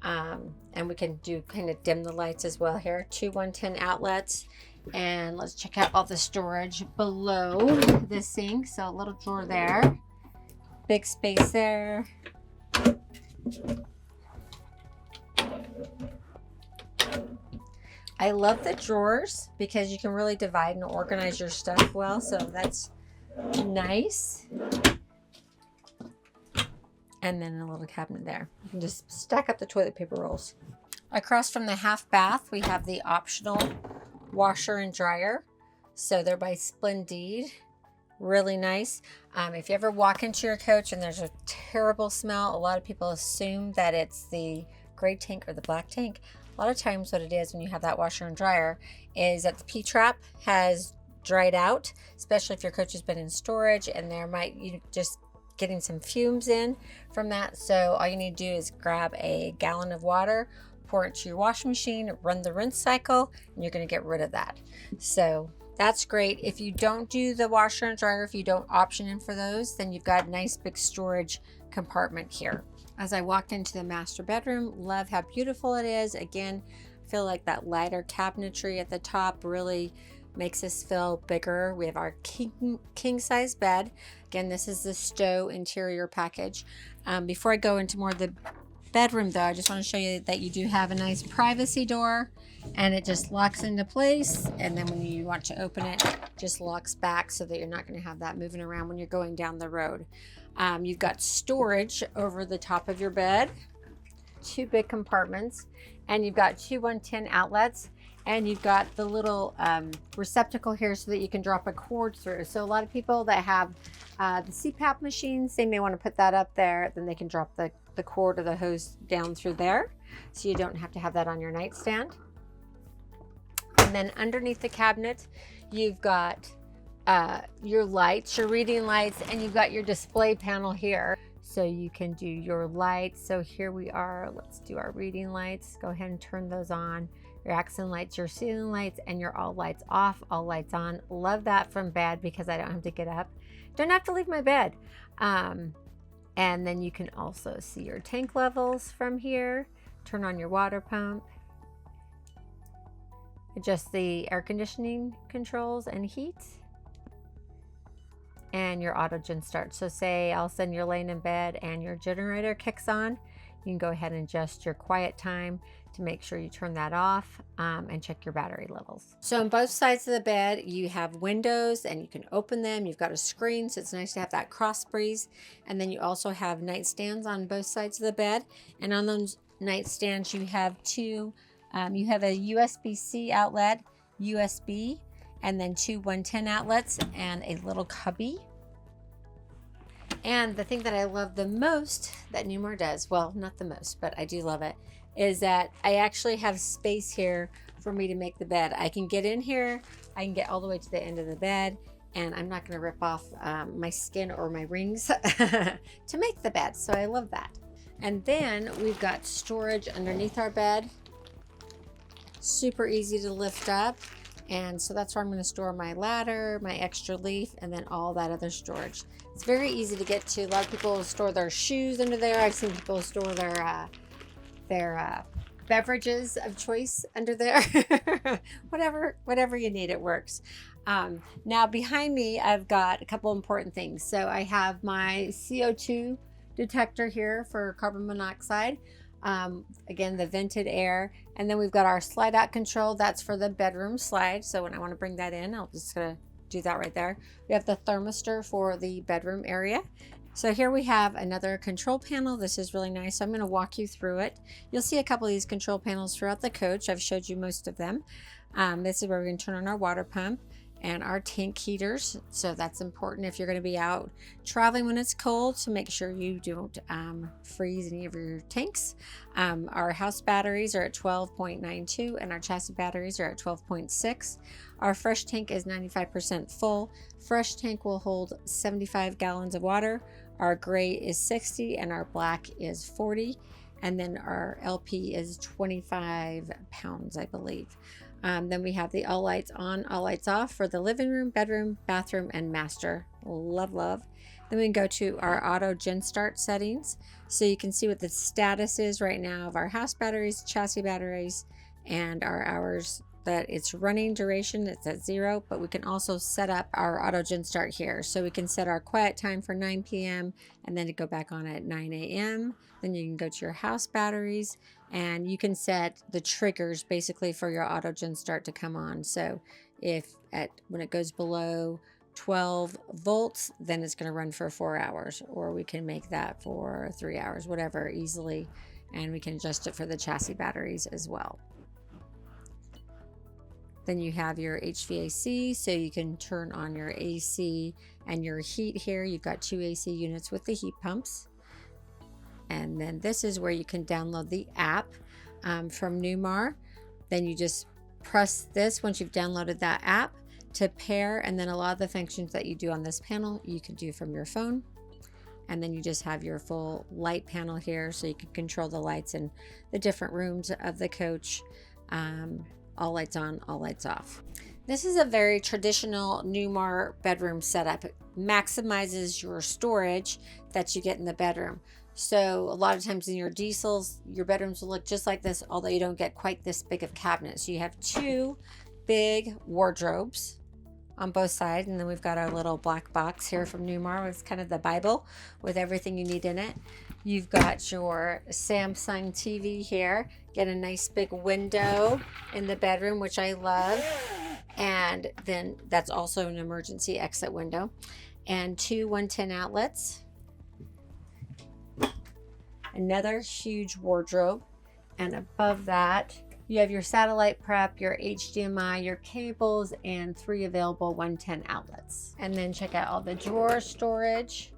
And we can do kind of dim the lights as well here. 2 110 outlets. And let's check out all the storage below the sink. So a little drawer there, big space there. I love the drawers because you can really divide and organize your stuff well. So that's nice. And then a little cabinet there. You can just stack up the toilet paper rolls. Across from the half bath, we have the optional washer and dryer. So they're by Splendide. Really nice. If you ever walk into your coach and there's a terrible smell, a lot of people assume that it's the gray tank or the black tank. A lot of times what it is when you have that washer and dryer is that the P-trap has dried out, especially if your coach has been in storage and you just getting some fumes in from that. So all you need to do is grab a gallon of water, pour it to your washing machine, run the rinse cycle, and you're going to get rid of that. So that's great. If you don't do the washer and dryer, if you don't option in for those, then you've got a nice big storage compartment here. As I walked into the master bedroom, love how beautiful it is. Again, I feel like that lighter cabinetry at the top really makes us feel bigger. We have our king size bed. Again, this is the Stowe interior package. Before I go into more of the bedroom though, I just want to show you that you do have a nice privacy door, and it just locks into place, and then when you want to open it, just locks back so that you're not going to have that moving around when you're going down the road. You've got storage over the top of your bed, 2 big compartments, and you've got 2 110 outlets, and you've got the little receptacle here so that you can drop a cord through. So a lot of people that have the CPAP machines, they may want to put that up there, then they can drop the cord or the hose down through there, so you don't have to have that on your nightstand. And then underneath the cabinet, you've got your lights, your reading lights, and you've got your display panel here. So you can do your lights. So here we are, let's do our reading lights. Go ahead and turn those on. Your accent lights, your ceiling lights, and your all lights off, all lights on. Love that from bed because I don't have to get up. Don't have to leave my bed. And then you can also see your tank levels from here. Turn on your water pump. Adjust the air conditioning controls and heat. And your auto gen start. So say all of a sudden you're laying in bed and your generator kicks on, you can go ahead and adjust your quiet time to make sure you turn that off, and check your battery levels. So on both sides of the bed, you have windows and you can open them. You've got a screen, so it's nice to have that cross breeze. And then you also have nightstands on both sides of the bed. And on those nightstands, you have you have a USB-C outlet, USB, and then 2 110 outlets and a little cubby. And the thing that I love the most that Newmar does, well, not the most, but I do love it, is that I actually have space here for me to make the bed. I can get in here, I can get all the way to the end of the bed, and I'm not gonna rip off my skin or my rings to make the bed, so I love that. And then we've got storage underneath our bed. Super easy to lift up. And so that's where I'm going to store my ladder, my extra leaf, and then all that other storage. It's very easy to get to. A lot of people store their shoes under there. I've seen people store their beverages of choice under there. whatever you need, it works. Now behind me, I've got a couple important things. So I have my CO2 detector here for carbon monoxide. Again, the vented air, and then we've got our slide out control. That's for the bedroom slide. So when I want to bring that in, I'll just gonna do that right there. We have the thermistor for the bedroom area. So here we have another control panel. This is really nice. So I'm going to walk you through it. You'll see a couple of these control panels throughout the coach. I've showed you most of them. This is where we're going to turn on our water pump and our tank heaters. So that's important if you're going to be out traveling when it's cold, to make sure you don't freeze any of your tanks. Our house batteries are at 12.92 and our chassis batteries are at 12.6. Our fresh tank is 95% full. Fresh tank will hold 75 gallons of water. Our gray is 60 and our black is 40. And then our LP is 25 pounds, I believe. Then we have the all lights on, all lights off for the living room, bedroom, bathroom, and master. Love, love. Then we can go to our auto gen start settings. So you can see what the status is right now of our house batteries, chassis batteries, and our hours that its running duration, it's at 0, but we can also set up our auto gen start here. So we can set our quiet time for 9 p.m. and then to go back on at 9 a.m. Then you can go to your house batteries and you can set the triggers basically for your auto gen start to come on. So when it goes below 12 volts, then it's going to run for 4 hours, or we can make that for 3 hours, whatever, easily. And we can adjust it for the chassis batteries as well. Then you have your HVAC, so you can turn on your AC and your heat here. You've got 2 AC units with the heat pumps. And then this is where you can download the app from Newmar. Then you just press this once you've downloaded that app to pair, and then a lot of the functions that you do on this panel you can do from your phone. And then you just have your full light panel here, so you can control the lights in the different rooms of the coach. All lights on, all lights off. This is a very traditional Newmar bedroom setup. It maximizes your storage that you get in the bedroom. So a lot of times in your diesels, your bedrooms will look just like this, although you don't get quite this big of cabinets. So you have 2 big wardrobes on both sides, and then we've got our little black box here from Newmar. It's kind of the Bible with everything you need in it. You've got your Samsung TV here. Get a nice big window in the bedroom, which I love. And then that's also an emergency exit window. And 2 110 outlets. Another huge wardrobe. And above that, you have your satellite prep, your HDMI, your cables, and 3 available 110 outlets. And then check out all the drawer storage.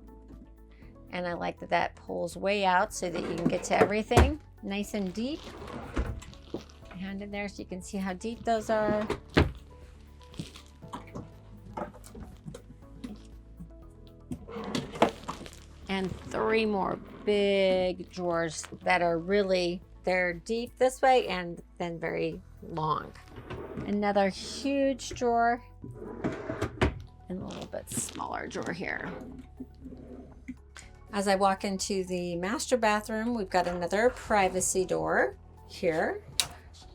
And I like that that pulls way out so that you can get to everything nice and deep. Hand in there so you can see how deep those are. And 3 more big drawers that are really, they're deep this way and then very long. Another huge drawer and a little bit smaller drawer here. As I walk into the master bathroom, we've got another privacy door here,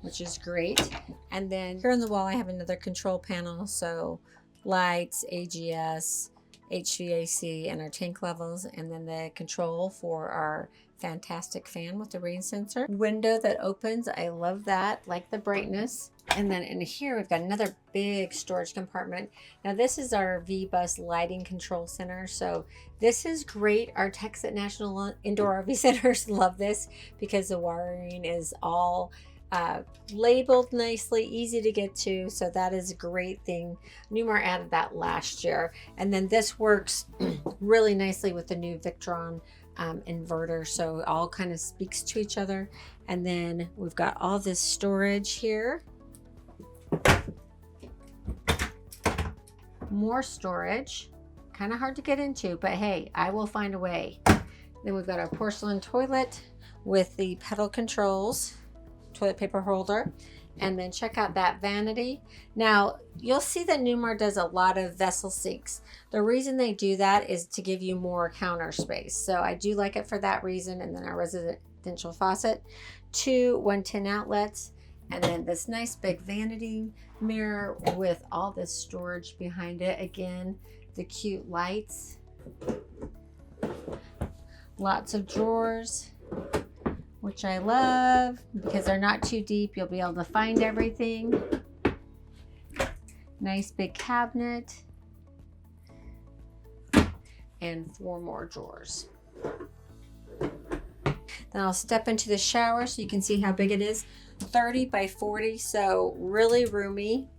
which is great. And then here on the wall, I have another control panel. So lights, AGS, HVAC, and our tank levels. And then the control for our fantastic fan with the rain sensor. Window that opens, I love that, like the brightness. And then in here, we've got another big storage compartment. Now this is our V-Bus lighting control center. So this is great. Our techs at National Indoor RV Centers love this because the wiring is all labeled nicely, easy to get to. So that is a great thing. Newmar added that last year. And then this works really nicely with the new Victron inverter. So it all kind of speaks to each other. And then we've got all this storage here. More storage, kind of hard to get into, but hey, I will find a way. Then we've got our porcelain toilet with the pedal controls, toilet paper holder, and then check out that vanity. Now you'll see that Newmar does a lot of vessel sinks. The reason they do that is to give you more counter space. So I do like it for that reason. And then our residential faucet, 2 110 outlets, and then this nice big vanity mirror with all this storage behind it. Again, the cute lights, lots of drawers, which I love because they're not too deep. You'll be able to find everything. Nice big cabinet and 4 more drawers. Then I'll step into the shower so you can see how big it is. 30 by 40, so really roomy.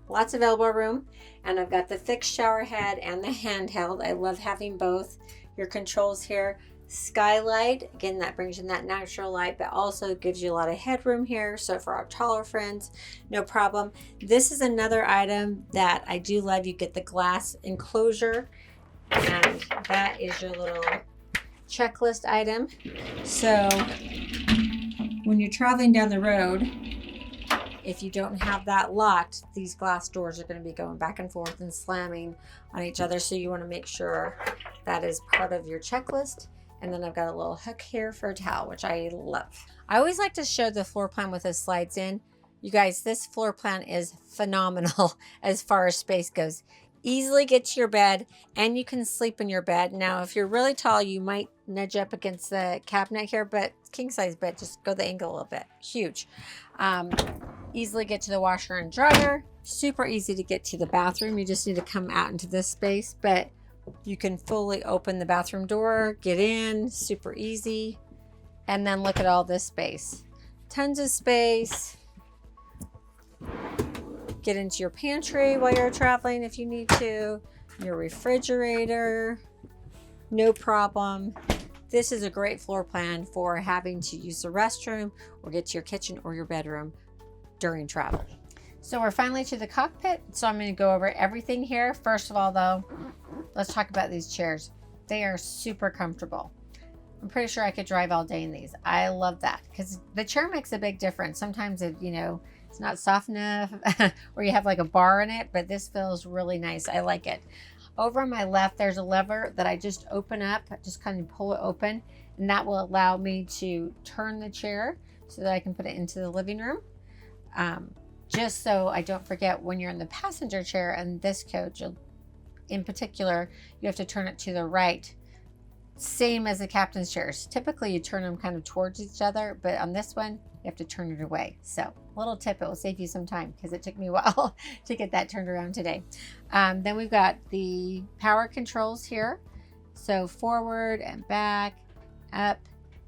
Lots of elbow room. And I've got the fixed shower head and the handheld. I love having both. Your controls here. Skylight, again, that brings in that natural light, but also gives you a lot of headroom here. So for our taller friends, no problem. This is another item that I do love. You get the glass enclosure, and that is your little checklist item. So when you're traveling down the road, if you don't have that locked, these glass doors are going to be going back and forth and slamming on each other. So you want to make sure that is part of your checklist. And then I've got a little hook here for a towel, which I love. I always like to show the floor plan with the slides in You guys, this floor plan is phenomenal as far as space goes. Easily get to your bed, and you can sleep in your bed. Now, if you're really tall, you might nudge up against the cabinet here, but king size bed, just go the angle a little bit. Huge. Easily get to the washer and dryer. Super easy to get to the bathroom. You just need to come out into this space, but you can fully open the bathroom door, get in, super easy. And then look at all this space. Tons of space. Get into your pantry while you're traveling if you need to. Your refrigerator, no problem. This is a great floor plan for having to use the restroom or get to your kitchen or your bedroom during travel. So we're finally to the cockpit. So I'm going to go over everything here. First of all, though, let's talk about these chairs. They are super comfortable. I'm pretty sure I could drive all day in these. I love that because the chair makes a big difference. Sometimes it, it's not soft enough or you have like a bar in it, but this feels really nice. I like it. Over on my left, there's a lever that I just open up, just kind of pull it open, and that will allow me to turn the chair so that I can put it into the living room. Just so I don't forget, when you're in the passenger chair and this coach in particular, you have to turn it to the right. Same as the captain's chairs. Typically you turn them kind of towards each other, but on this one, you have to turn it away. So little tip, it will save you some time because it took me a while to get that turned around today. Then we've got the power controls here. So forward and back, up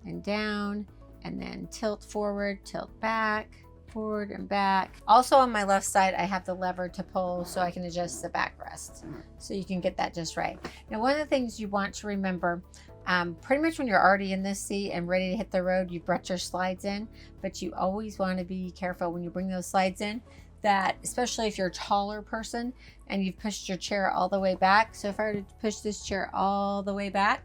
and down, and then tilt forward, tilt back, forward and back. Also on my left side, I have the lever to pull so I can adjust the backrest. So you can get that just right. Now, one of the things you want to remember, pretty much when you're already in this seat and ready to hit the road, you brought your slides in, but you always want to be careful when you bring those slides in, that especially if you're a taller person and you've pushed your chair all the way back. So if I were to push this chair all the way back,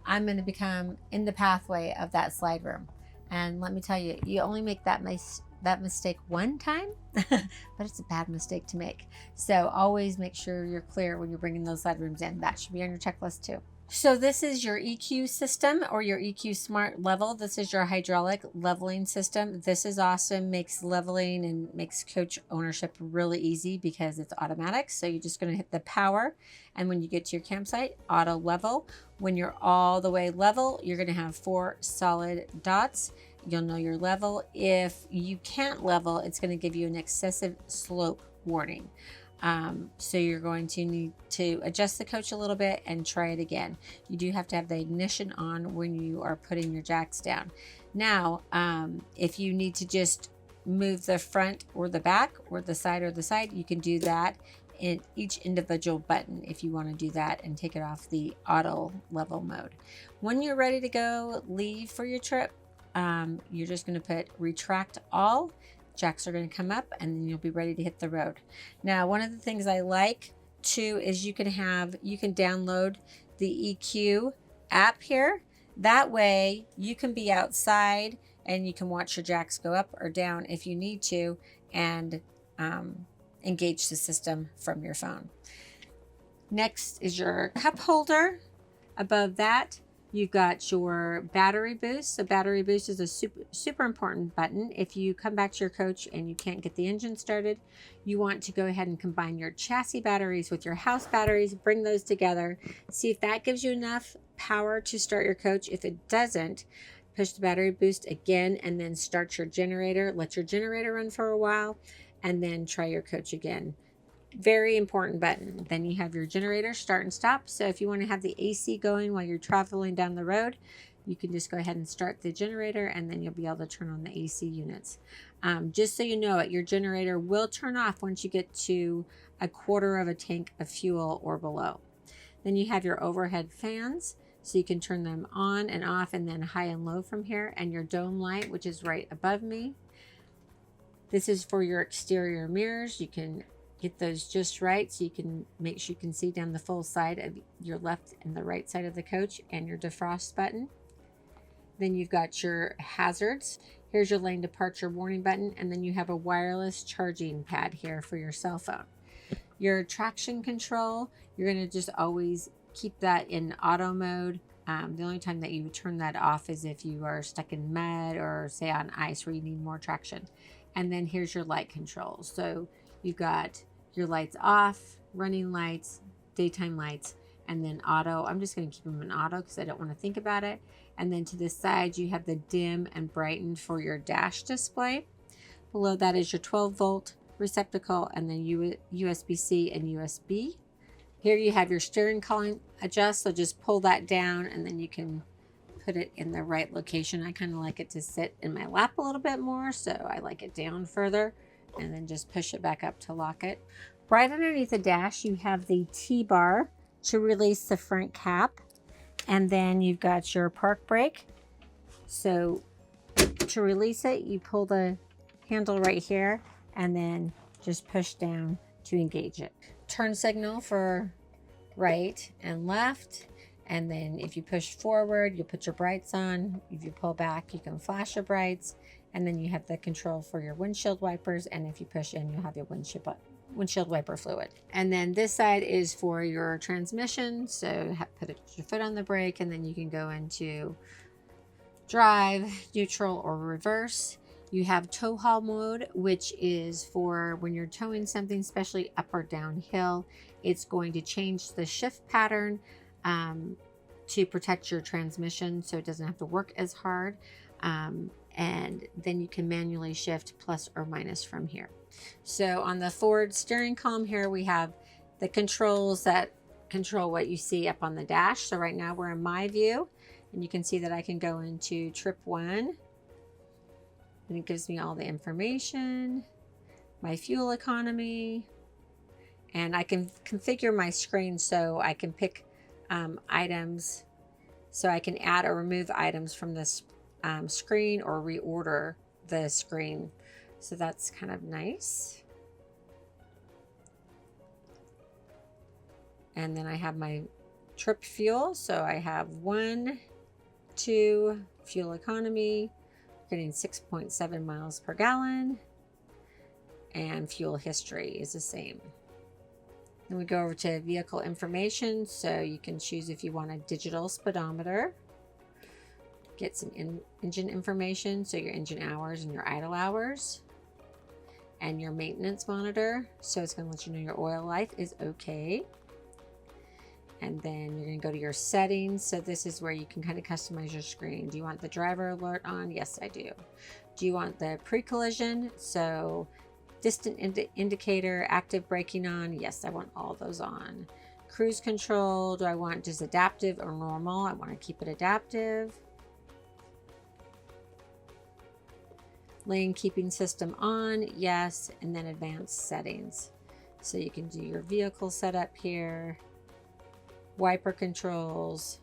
I'm going to become in the pathway of that slide room. And let me tell you, you only make that mistake one time, but it's a bad mistake to make. So always make sure you're clear when you're bringing those slide rooms in. That should be on your checklist too. So this is your EQ system or your EQ Smart Level. This is your hydraulic leveling system. This is awesome, makes leveling and makes coach ownership really easy because it's automatic. So you're just gonna hit the power, and when you get to your campsite, auto level. When you're all the way level, you're gonna have 4 solid dots. You'll know your level. If you can't level, it's gonna give you an excessive slope warning. So you're going to need to adjust the coach a little bit and try it again. You do have to have the ignition on when you are putting your jacks down. Now, if you need to just move the front or the back or the side, you can do that in each individual button if you want to do that and take it off the auto level mode. When you're ready to go leave for your trip, you're just going to put retract all. Jacks are going to come up and then you'll be ready to hit the road. Now, one of the things I like too is you can download the EQ app here. That way you can be outside and you can watch your jacks go up or down if you need to, and engage the system from your phone. Next is your cup holder. Above that, you've got your battery boost. So battery boost is a super important button. If you come back to your coach and you can't get the engine started, you want to go ahead and combine your chassis batteries with your house batteries, bring those together, see if that gives you enough power to start your coach. If it doesn't, push the battery boost again and then start your generator. Let your generator run for a while and then try your coach again. Very important button. Then you have your generator start and stop. So if you want to have the AC going while you're traveling down the road, you can just go ahead and start the generator and then you'll be able to turn on the AC units. Just so you know it, your generator will turn off once you get to 1/4 of a tank of fuel or below. Then you have your overhead fans, so you can turn them on and off and then high and low from here, and your dome light, which is right above me. This is for your exterior mirrors. You can get those just right so you can make sure you can see down the full side of your left and the right side of the coach, and your defrost button. Then you've got your hazards. Here's your lane departure warning button, and then you have a wireless charging pad here for your cell phone. Your traction control, you're going to just always keep that in auto mode. The only time that you would turn that off is if you are stuck in mud or say on ice where you need more traction. And then here's your light controls. So you've got your lights off, running lights, daytime lights, and then auto. I'm just going to keep them in auto because I don't want to think about it. And then to the side, you have the dim and brighten for your dash display. Below that is your 12-volt receptacle, and then USB-C and USB. Here you have your steering column adjust, so just pull that down and then you can put it in the right location. I kind of like it to sit in my lap a little bit more, so I like it down further, and then just push it back up to lock it. Right underneath the dash, you have the T-bar to release the front cap, and then you've got your park brake. So to release it, you pull the handle right here and then just push down to engage it. Turn signal for right and left, and then if you push forward, you put your brights on. If you pull back, you can flash your brights, and then you have the control for your windshield wipers, and if you push in, you'll have your windshield wiper fluid. And then this side is for your transmission, so put your foot on the brake, and then you can go into drive, neutral, or reverse. You have tow haul mode, which is for when you're towing something, especially up or downhill. It's going to change the shift pattern to protect your transmission so it doesn't have to work as hard. And then you can manually shift plus or minus from here. So on the forward steering column here, we have the controls that control what you see up on the dash. So right now we're in my view, and you can see that I can go into trip 1. And it gives me all the information, my fuel economy, and I can configure my screen so I can pick items, so I can add or remove items from this screen or reorder the screen. So that's kind of nice. And then I have my trip fuel. So I have 1, 2, fuel economy, getting 6.7 miles per gallon, and fuel history is the same. Then we go over to vehicle information, so you can choose if you want a digital speedometer, get some engine information, so your engine hours and your idle hours, and your maintenance monitor, so it's going to let you know your oil life is okay. And then you're going to go to your settings. So this is where you can kind of customize your screen. Do you want the driver alert on? Yes, I do. Do you want the pre-collision? So distant indicator, active braking on? Yes, I want all those on. Cruise control, do I want just adaptive or normal? I want to keep it adaptive. Lane keeping system on? Yes. And then advanced settings. So you can do your vehicle setup here, wiper controls,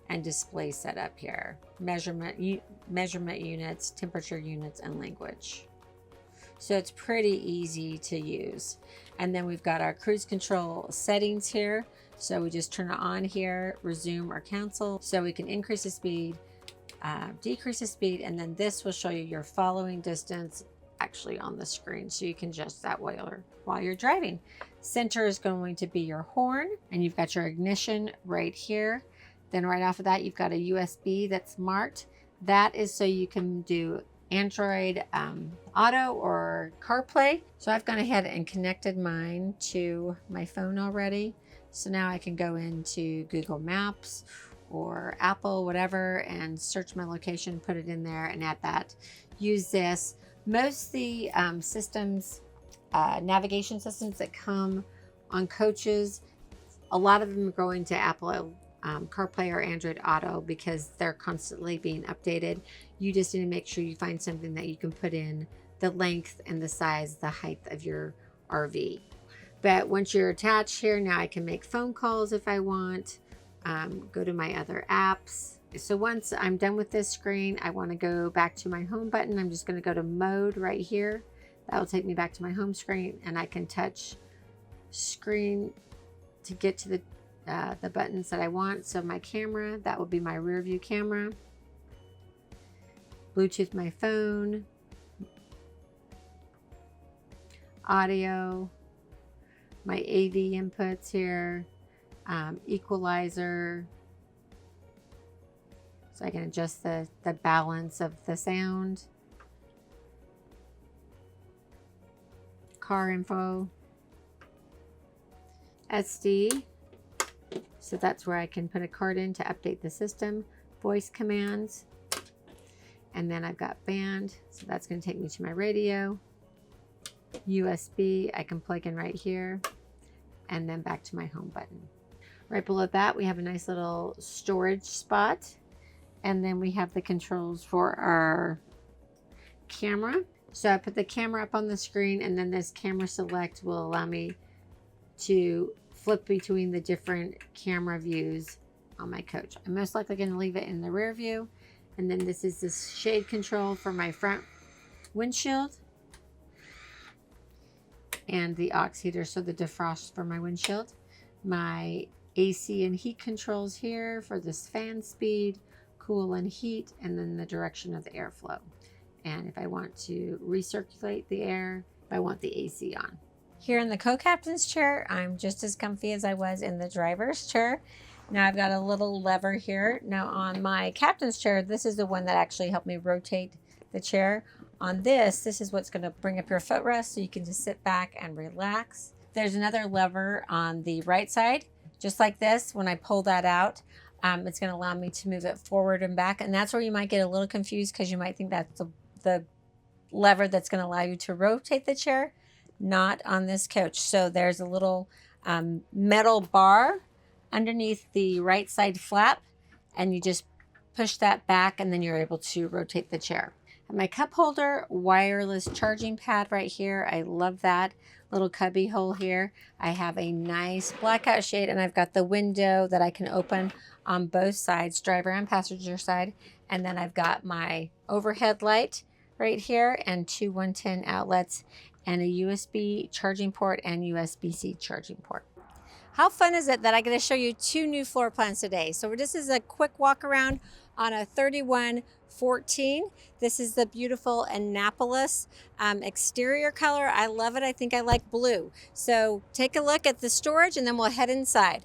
and display setup here. Measurement units, temperature units, and language. So it's pretty easy to use. And then we've got our cruise control settings here. So we just turn it on here, resume or cancel. So we can increase the speed, decrease the speed, and then this will show you your following distance actually on the screen. So you can adjust that while you're driving. Center is going to be your horn, and you've got your ignition right here. Then right off of that, you've got a USB that's marked. That is so you can do Android Auto or CarPlay. So I've gone ahead and connected mine to my phone already. So now I can go into Google Maps or Apple, whatever, and search my location, put it in there, and add that. Use this. Most of the systems, navigation systems that come on coaches, a lot of them are going to Apple CarPlay or Android Auto because they're constantly being updated. You just need to make sure you find something that you can put in the length and the size, the height of your RV. But once you're attached here, now I can make phone calls if I want, go to my other apps. So once I'm done with this screen, I want to go back to my home button. I'm just going to go to mode right here. That will take me back to my home screen, and I can touch screen to get to the buttons that I want. So my camera, that will be my rear view camera. Bluetooth my phone. Audio. My AV inputs here. Equalizer. So I can adjust the balance of the sound. car info, SD, so that's where I can put a card in to update the system, voice commands, and then I've got band, so that's going to take me to my radio, USB, I can plug in right here, and then back to my home button. Right below that, we have a nice little storage spot, and then we have the controls for our camera. So I put the camera up on the screen, and then this camera select will allow me to flip between the different camera views on my coach. I'm most likely going to leave it in the rear view. And then this is the shade control for my front windshield, and the aux heater, so the defrost for my windshield. My AC and heat controls here for this fan speed, cool and heat, and then the direction of the airflow. And if I want to recirculate the air, if I want the AC on. Here in the co-captain's chair, I'm just as comfy as I was in the driver's chair. Now I've got a little lever here. Now on my captain's chair, this is the one that actually helped me rotate the chair. On this is what's going to bring up your footrest so you can just sit back and relax. There's another lever on the right side, just like this. When I pull that out, it's going to allow me to move it forward and back. And that's where you might get a little confused, because you might think that's the lever that's going to allow you to rotate the chair. Not on this coach. So there's a little metal bar underneath the right side flap, and you just push that back, and then you're able to rotate the chair. And my cup holder, wireless charging pad right here. I love that little cubby hole here. I have a nice blackout shade, and I've got the window that I can open on both sides, driver and passenger side. And then I've got my overhead light right here, and two 110 outlets, and a USB charging port and USB-C charging port. How fun is it that I get to show you two new floor plans today? So this is a quick walk around on a 3114. This is the beautiful Annapolis exterior color. I love it. I think I like blue. So take a look at the storage, and then we'll head inside.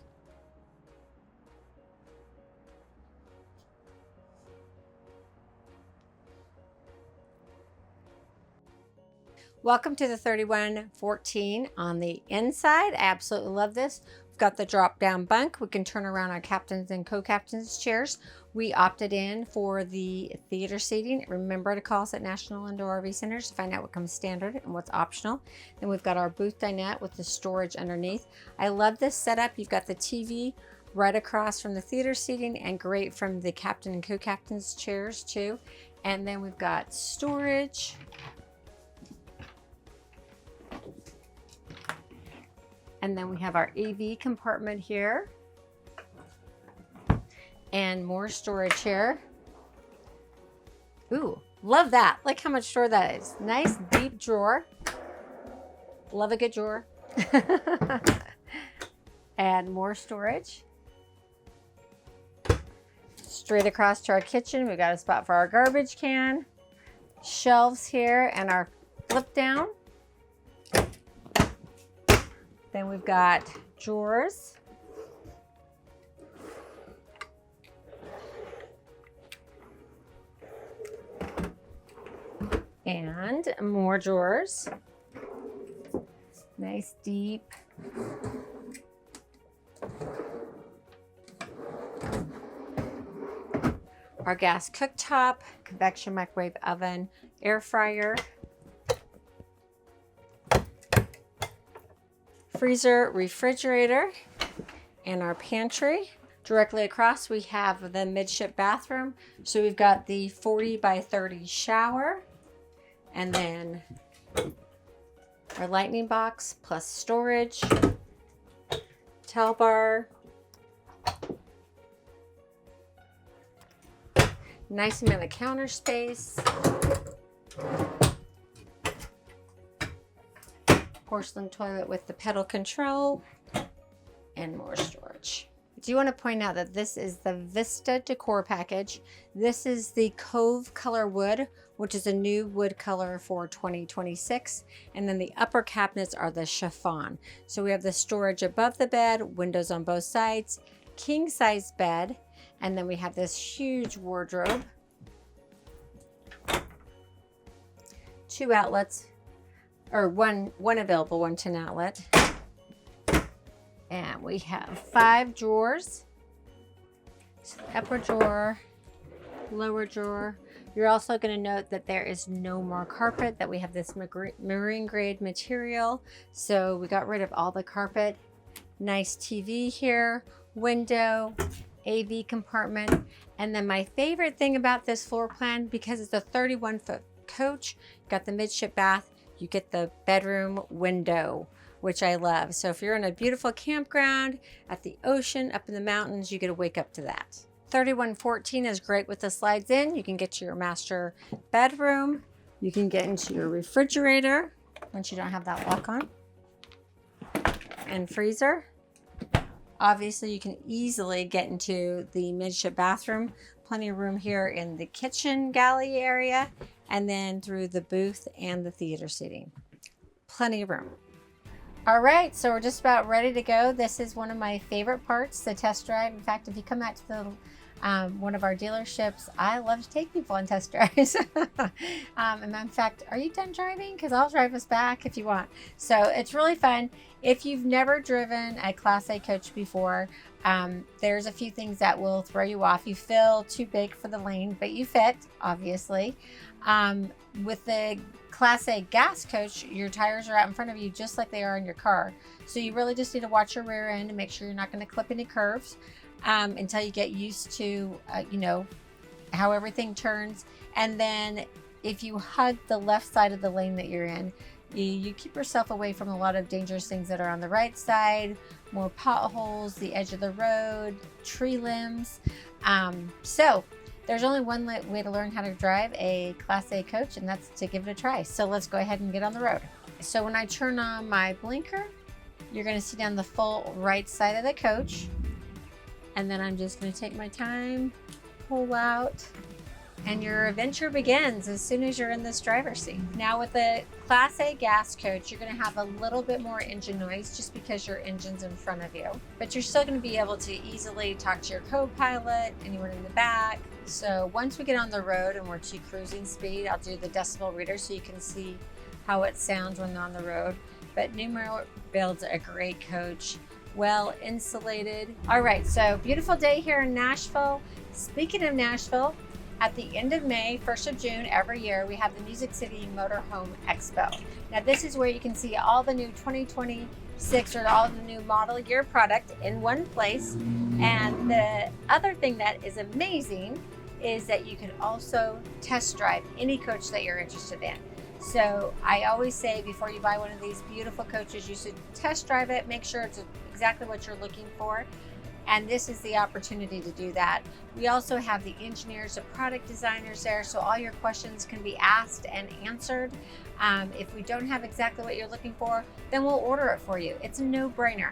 Welcome to the 3114 on the inside. I absolutely love this. We've got the drop down bunk. We can turn around our captain's and co-captain's chairs. We opted in for the theater seating. Remember to call us at National Indoor RV Centers to find out what comes standard and what's optional. Then we've got our booth dinette with the storage underneath. I love this setup. You've got the TV right across from the theater seating, and great from the captain and co-captain's chairs too. And then we've got storage. And then we have our AV compartment here, and more storage here. Ooh, love that. Look how much drawer that is. Nice deep drawer. Love a good drawer. And more storage. Straight across to our kitchen, we've got a spot for our garbage can, shelves here, and our flip down. Then we've got drawers. And more drawers. Nice deep. Our gas cooktop, convection microwave oven, air fryer. Freezer, refrigerator, and our pantry. Directly across, we have the midship bathroom. So we've got the 40 by 30 shower, and then our lightning box plus storage, towel bar, nice amount of counter space, porcelain toilet with the pedal control, and more storage. I do want to point out that this is the Vista decor package. This is the Cove color wood, which is a new wood color for 2026. And then the upper cabinets are the chiffon. So we have the storage above the bed, windows on both sides, king size bed, and then we have this huge wardrobe, two outlets or one available 110 outlet. And we have 5 drawers. So upper drawer, lower drawer. You're also going to note that there is no more carpet, that we have this marine grade material. So we got rid of all the carpet. Nice TV here, window, AV compartment. And then my favorite thing about this floor plan, because it's a 31-foot coach, got the midship bath, you get the bedroom window, which I love. So if you're in a beautiful campground at the ocean, up in the mountains, you get to wake up to that. 3114 is great with the slides in. You can get to your master bedroom. You can get into your refrigerator once you don't have that lock on. And freezer. Obviously, you can easily get into the midship bathroom. Plenty of room here in the kitchen galley area, and then through the booth and the theater seating. Plenty of room. All right, so we're just about ready to go. This is one of my favorite parts, the test drive. In fact, if you come out to the one of our dealerships, I love to take people on test drives. And in fact, are you done driving? Because I'll drive us back if you want. So it's really fun. If you've never driven a Class A coach before, there's a few things that will throw you off. You feel too big for the lane, but you fit, obviously. With the Class A gas coach, your tires are out in front of you just like they are in your car. So you really just need to watch your rear end and make sure you're not going to clip any curves until you get used to, how everything turns. And then if you hug the left side of the lane that you're in, you keep yourself away from a lot of dangerous things that are on the right side, more potholes, the edge of the road, tree limbs. So there's only one way to learn how to drive a Class A coach, and that's to give it a try. So let's go ahead and get on the road. So when I turn on my blinker, you're going to see down the full right side of the coach. And then I'm just going to take my time, pull out, and your adventure begins as soon as you're in this driver's seat. Now with the Class A gas coach, you're going to have a little bit more engine noise just because your engine's in front of you. But you're still going to be able to easily talk to your co-pilot, anyone in the back. So once we get on the road and we're to cruising speed, I'll do the decibel reader so you can see how it sounds when on the road. But Newmar builds a great coach, well insulated. All right, so beautiful day here in Nashville. Speaking of Nashville, at the end of May, 1st of June, every year, we have the Music City Motorhome Expo. Now this is where you can see all the new 2026 or all the new model year product in one place. And the other thing that is amazing is that you can also test drive any coach that you're interested in. So I always say before you buy one of these beautiful coaches, you should test drive it, make sure it's exactly what you're looking for. And this is the opportunity to do that. We also have the engineers, the product designers there, so all your questions can be asked and answered. If we don't have exactly what you're looking for, then we'll order it for you. It's a no-brainer.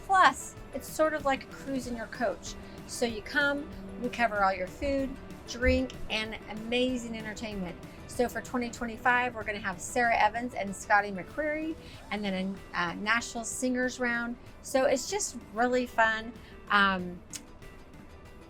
Plus, it's sort of like a cruise in your coach. So you come, we cover all your food, drink, and amazing entertainment. So for 2025, we're going to have Sarah Evans and Scotty McCreery, and then a Nashville Singers Round. So it's just really fun.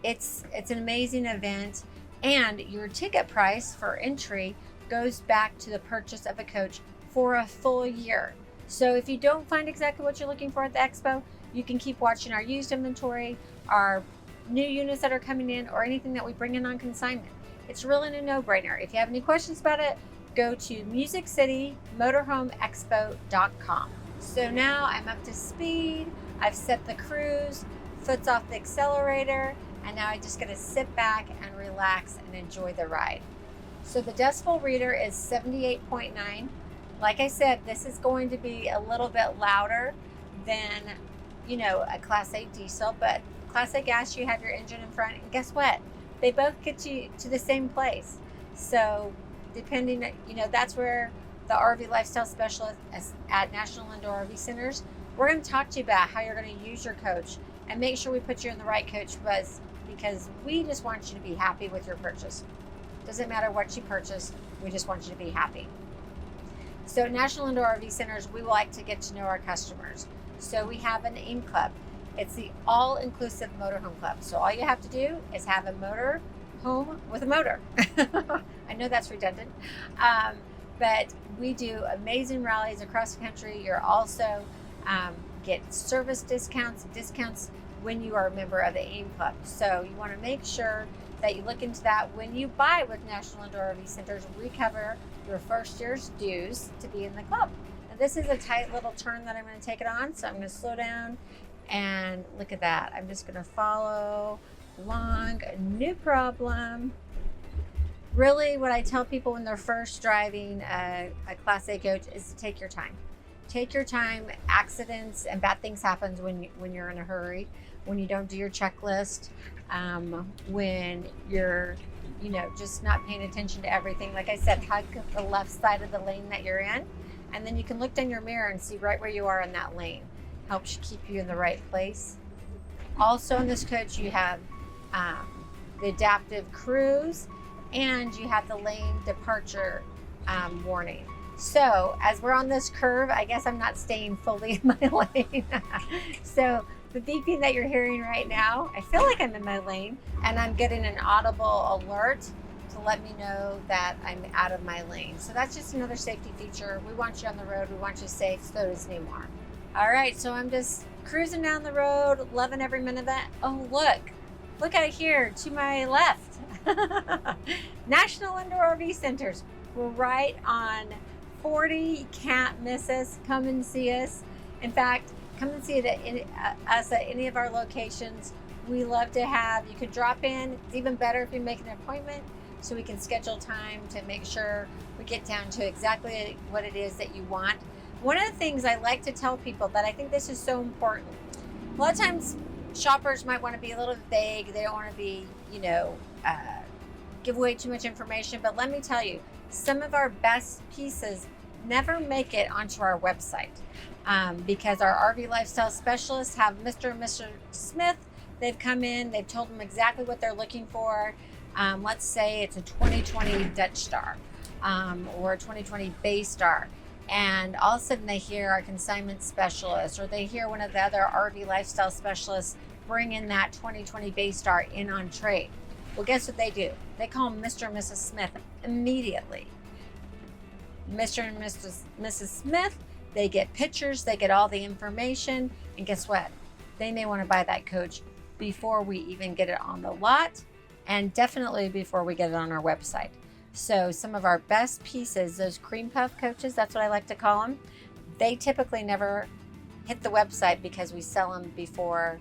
It's an amazing event, and your ticket price for entry goes back to the purchase of a coach for a full year. So if you don't find exactly what you're looking for at the expo, you can keep watching our used inventory, our new units that are coming in, or anything that we bring in on consignment. It's really a no-brainer. If you have any questions about it, go to musiccitymotorhomeexpo.com. So now I'm up to speed. I've set the cruise, foot's off the accelerator, and now I just got to sit back and relax and enjoy the ride. So the decibel reader is 78.9. Like I said, this is going to be a little bit louder than, a Class A diesel, but Class A gas, you have your engine in front, and guess what? They both get you to the same place. So depending, that's where the RV lifestyle specialist at National Indoor RV Centers, we're going to talk to you about how you're going to use your coach and make sure we put you in the right coach because we just want you to be happy with your purchase. Doesn't matter what you purchase, we just want you to be happy. So at National Indoor RV Centers, we like to get to know our customers. So we have an AIM club. It's the all-inclusive motorhome club. So all you have to do is have a motor home with a motor. I know that's redundant. but we do amazing rallies across the country. You're also get service discounts when you are a member of the AIM Club. So you want to make sure that you look into that. When you buy with National Indoor RV Centers, we cover your first year's dues to be in the club. Now, this is a tight little turn that I'm going to take it on, so I'm going to slow down and look at that. I'm just going to follow along, no problem. Really, what I tell people when they're first driving a Class A coach is to take your time. Take your time. Accidents and bad things happen when you're in a hurry, when you don't do your checklist, when you're, just not paying attention to everything. Like I said, hug the left side of the lane that you're in, and then you can look down your mirror and see right where you are in that lane. Helps keep you in the right place. Also in this coach, you have the adaptive cruise, and you have the lane departure warning. So as we're on this curve, I guess I'm not staying fully in my lane. So the beeping that you're hearing right now, I feel like I'm in my lane, and I'm getting an audible alert to let me know that I'm out of my lane. So that's just another safety feature. We want you on the road. We want you safe. So does Newmar. All right, so I'm just cruising down the road, loving every minute of that. Oh, look out here to my left. National Indoor RV Centers. We're right on 40. You can't miss us. Come and see us. In fact, come and see us at any of our locations. We love to have, you could drop in. It's even better if you make an appointment so we can schedule time to make sure we get down to exactly what it is that you want. One of the things I like to tell people that I think this is so important. A lot of times shoppers might want to be a little vague. They don't want to be, give away too much information. But let me tell you, some of our best pieces never make it onto our website because our RV lifestyle specialists have Mr. and Mr. Smith. They've come in, they've told them exactly what they're looking for. Let's say it's a 2020 Dutch Star or a 2020 Bay Star. And all of a sudden they hear our consignment specialist, or they hear one of the other RV lifestyle specialists bring in that 2020 Bay Star in on trade. Well, guess what they do? They call Mr. and Mrs. Smith immediately. Mr. and Mrs. Smith, they get pictures, they get all the information, and guess what? They may want to buy that coach before we even get it on the lot, and definitely before we get it on our website. So some of our best pieces, those cream puff coaches, that's what I like to call them, they typically never hit the website because we sell them before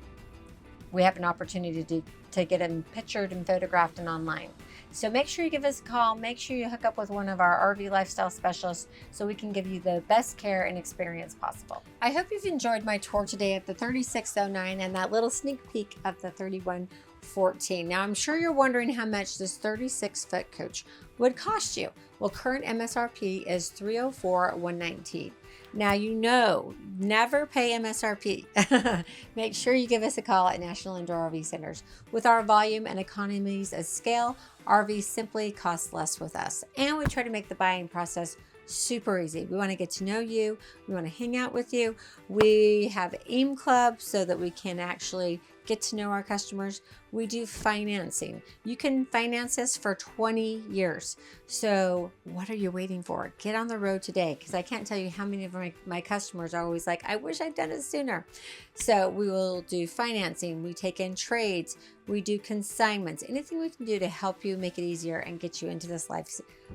we have an opportunity to get them pictured and photographed and online. So make sure you give us a call. Make sure you hook up with one of our RV lifestyle specialists so we can give you the best care and experience possible. I hope you've enjoyed my tour today at the 3609 and that little sneak peek of the 3114. Now I'm sure you're wondering how much this 36-foot coach would cost you. Well, current MSRP is $304,119. Now never pay MSRP. Make sure you give us a call at National Indoor RV Centers. With our volume and economies of scale, RVs simply cost less with us. And we try to make the buying process super easy. We want to get to know you. We want to hang out with you. We have AIM Club so that we can actually get to know our customers. We do financing. You can finance this for 20 years. So what are you waiting for? Get on the road today, because I can't tell you how many of my customers are always like, I wish I'd done it sooner. So we will do financing. We take in trades. We do consignments. Anything we can do to help you make it easier and get you into this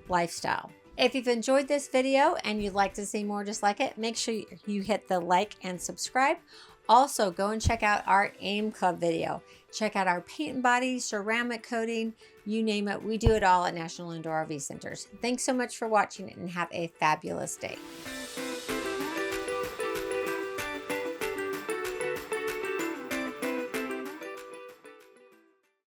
lifestyle. If you've enjoyed this video and you'd like to see more just like it, make sure you hit the like and subscribe. Also, go and check out our AIM Club video. Check out our paint and body, ceramic coating, you name it. We do it all at National Indoor RV Centers. Thanks so much for watching and have a fabulous day.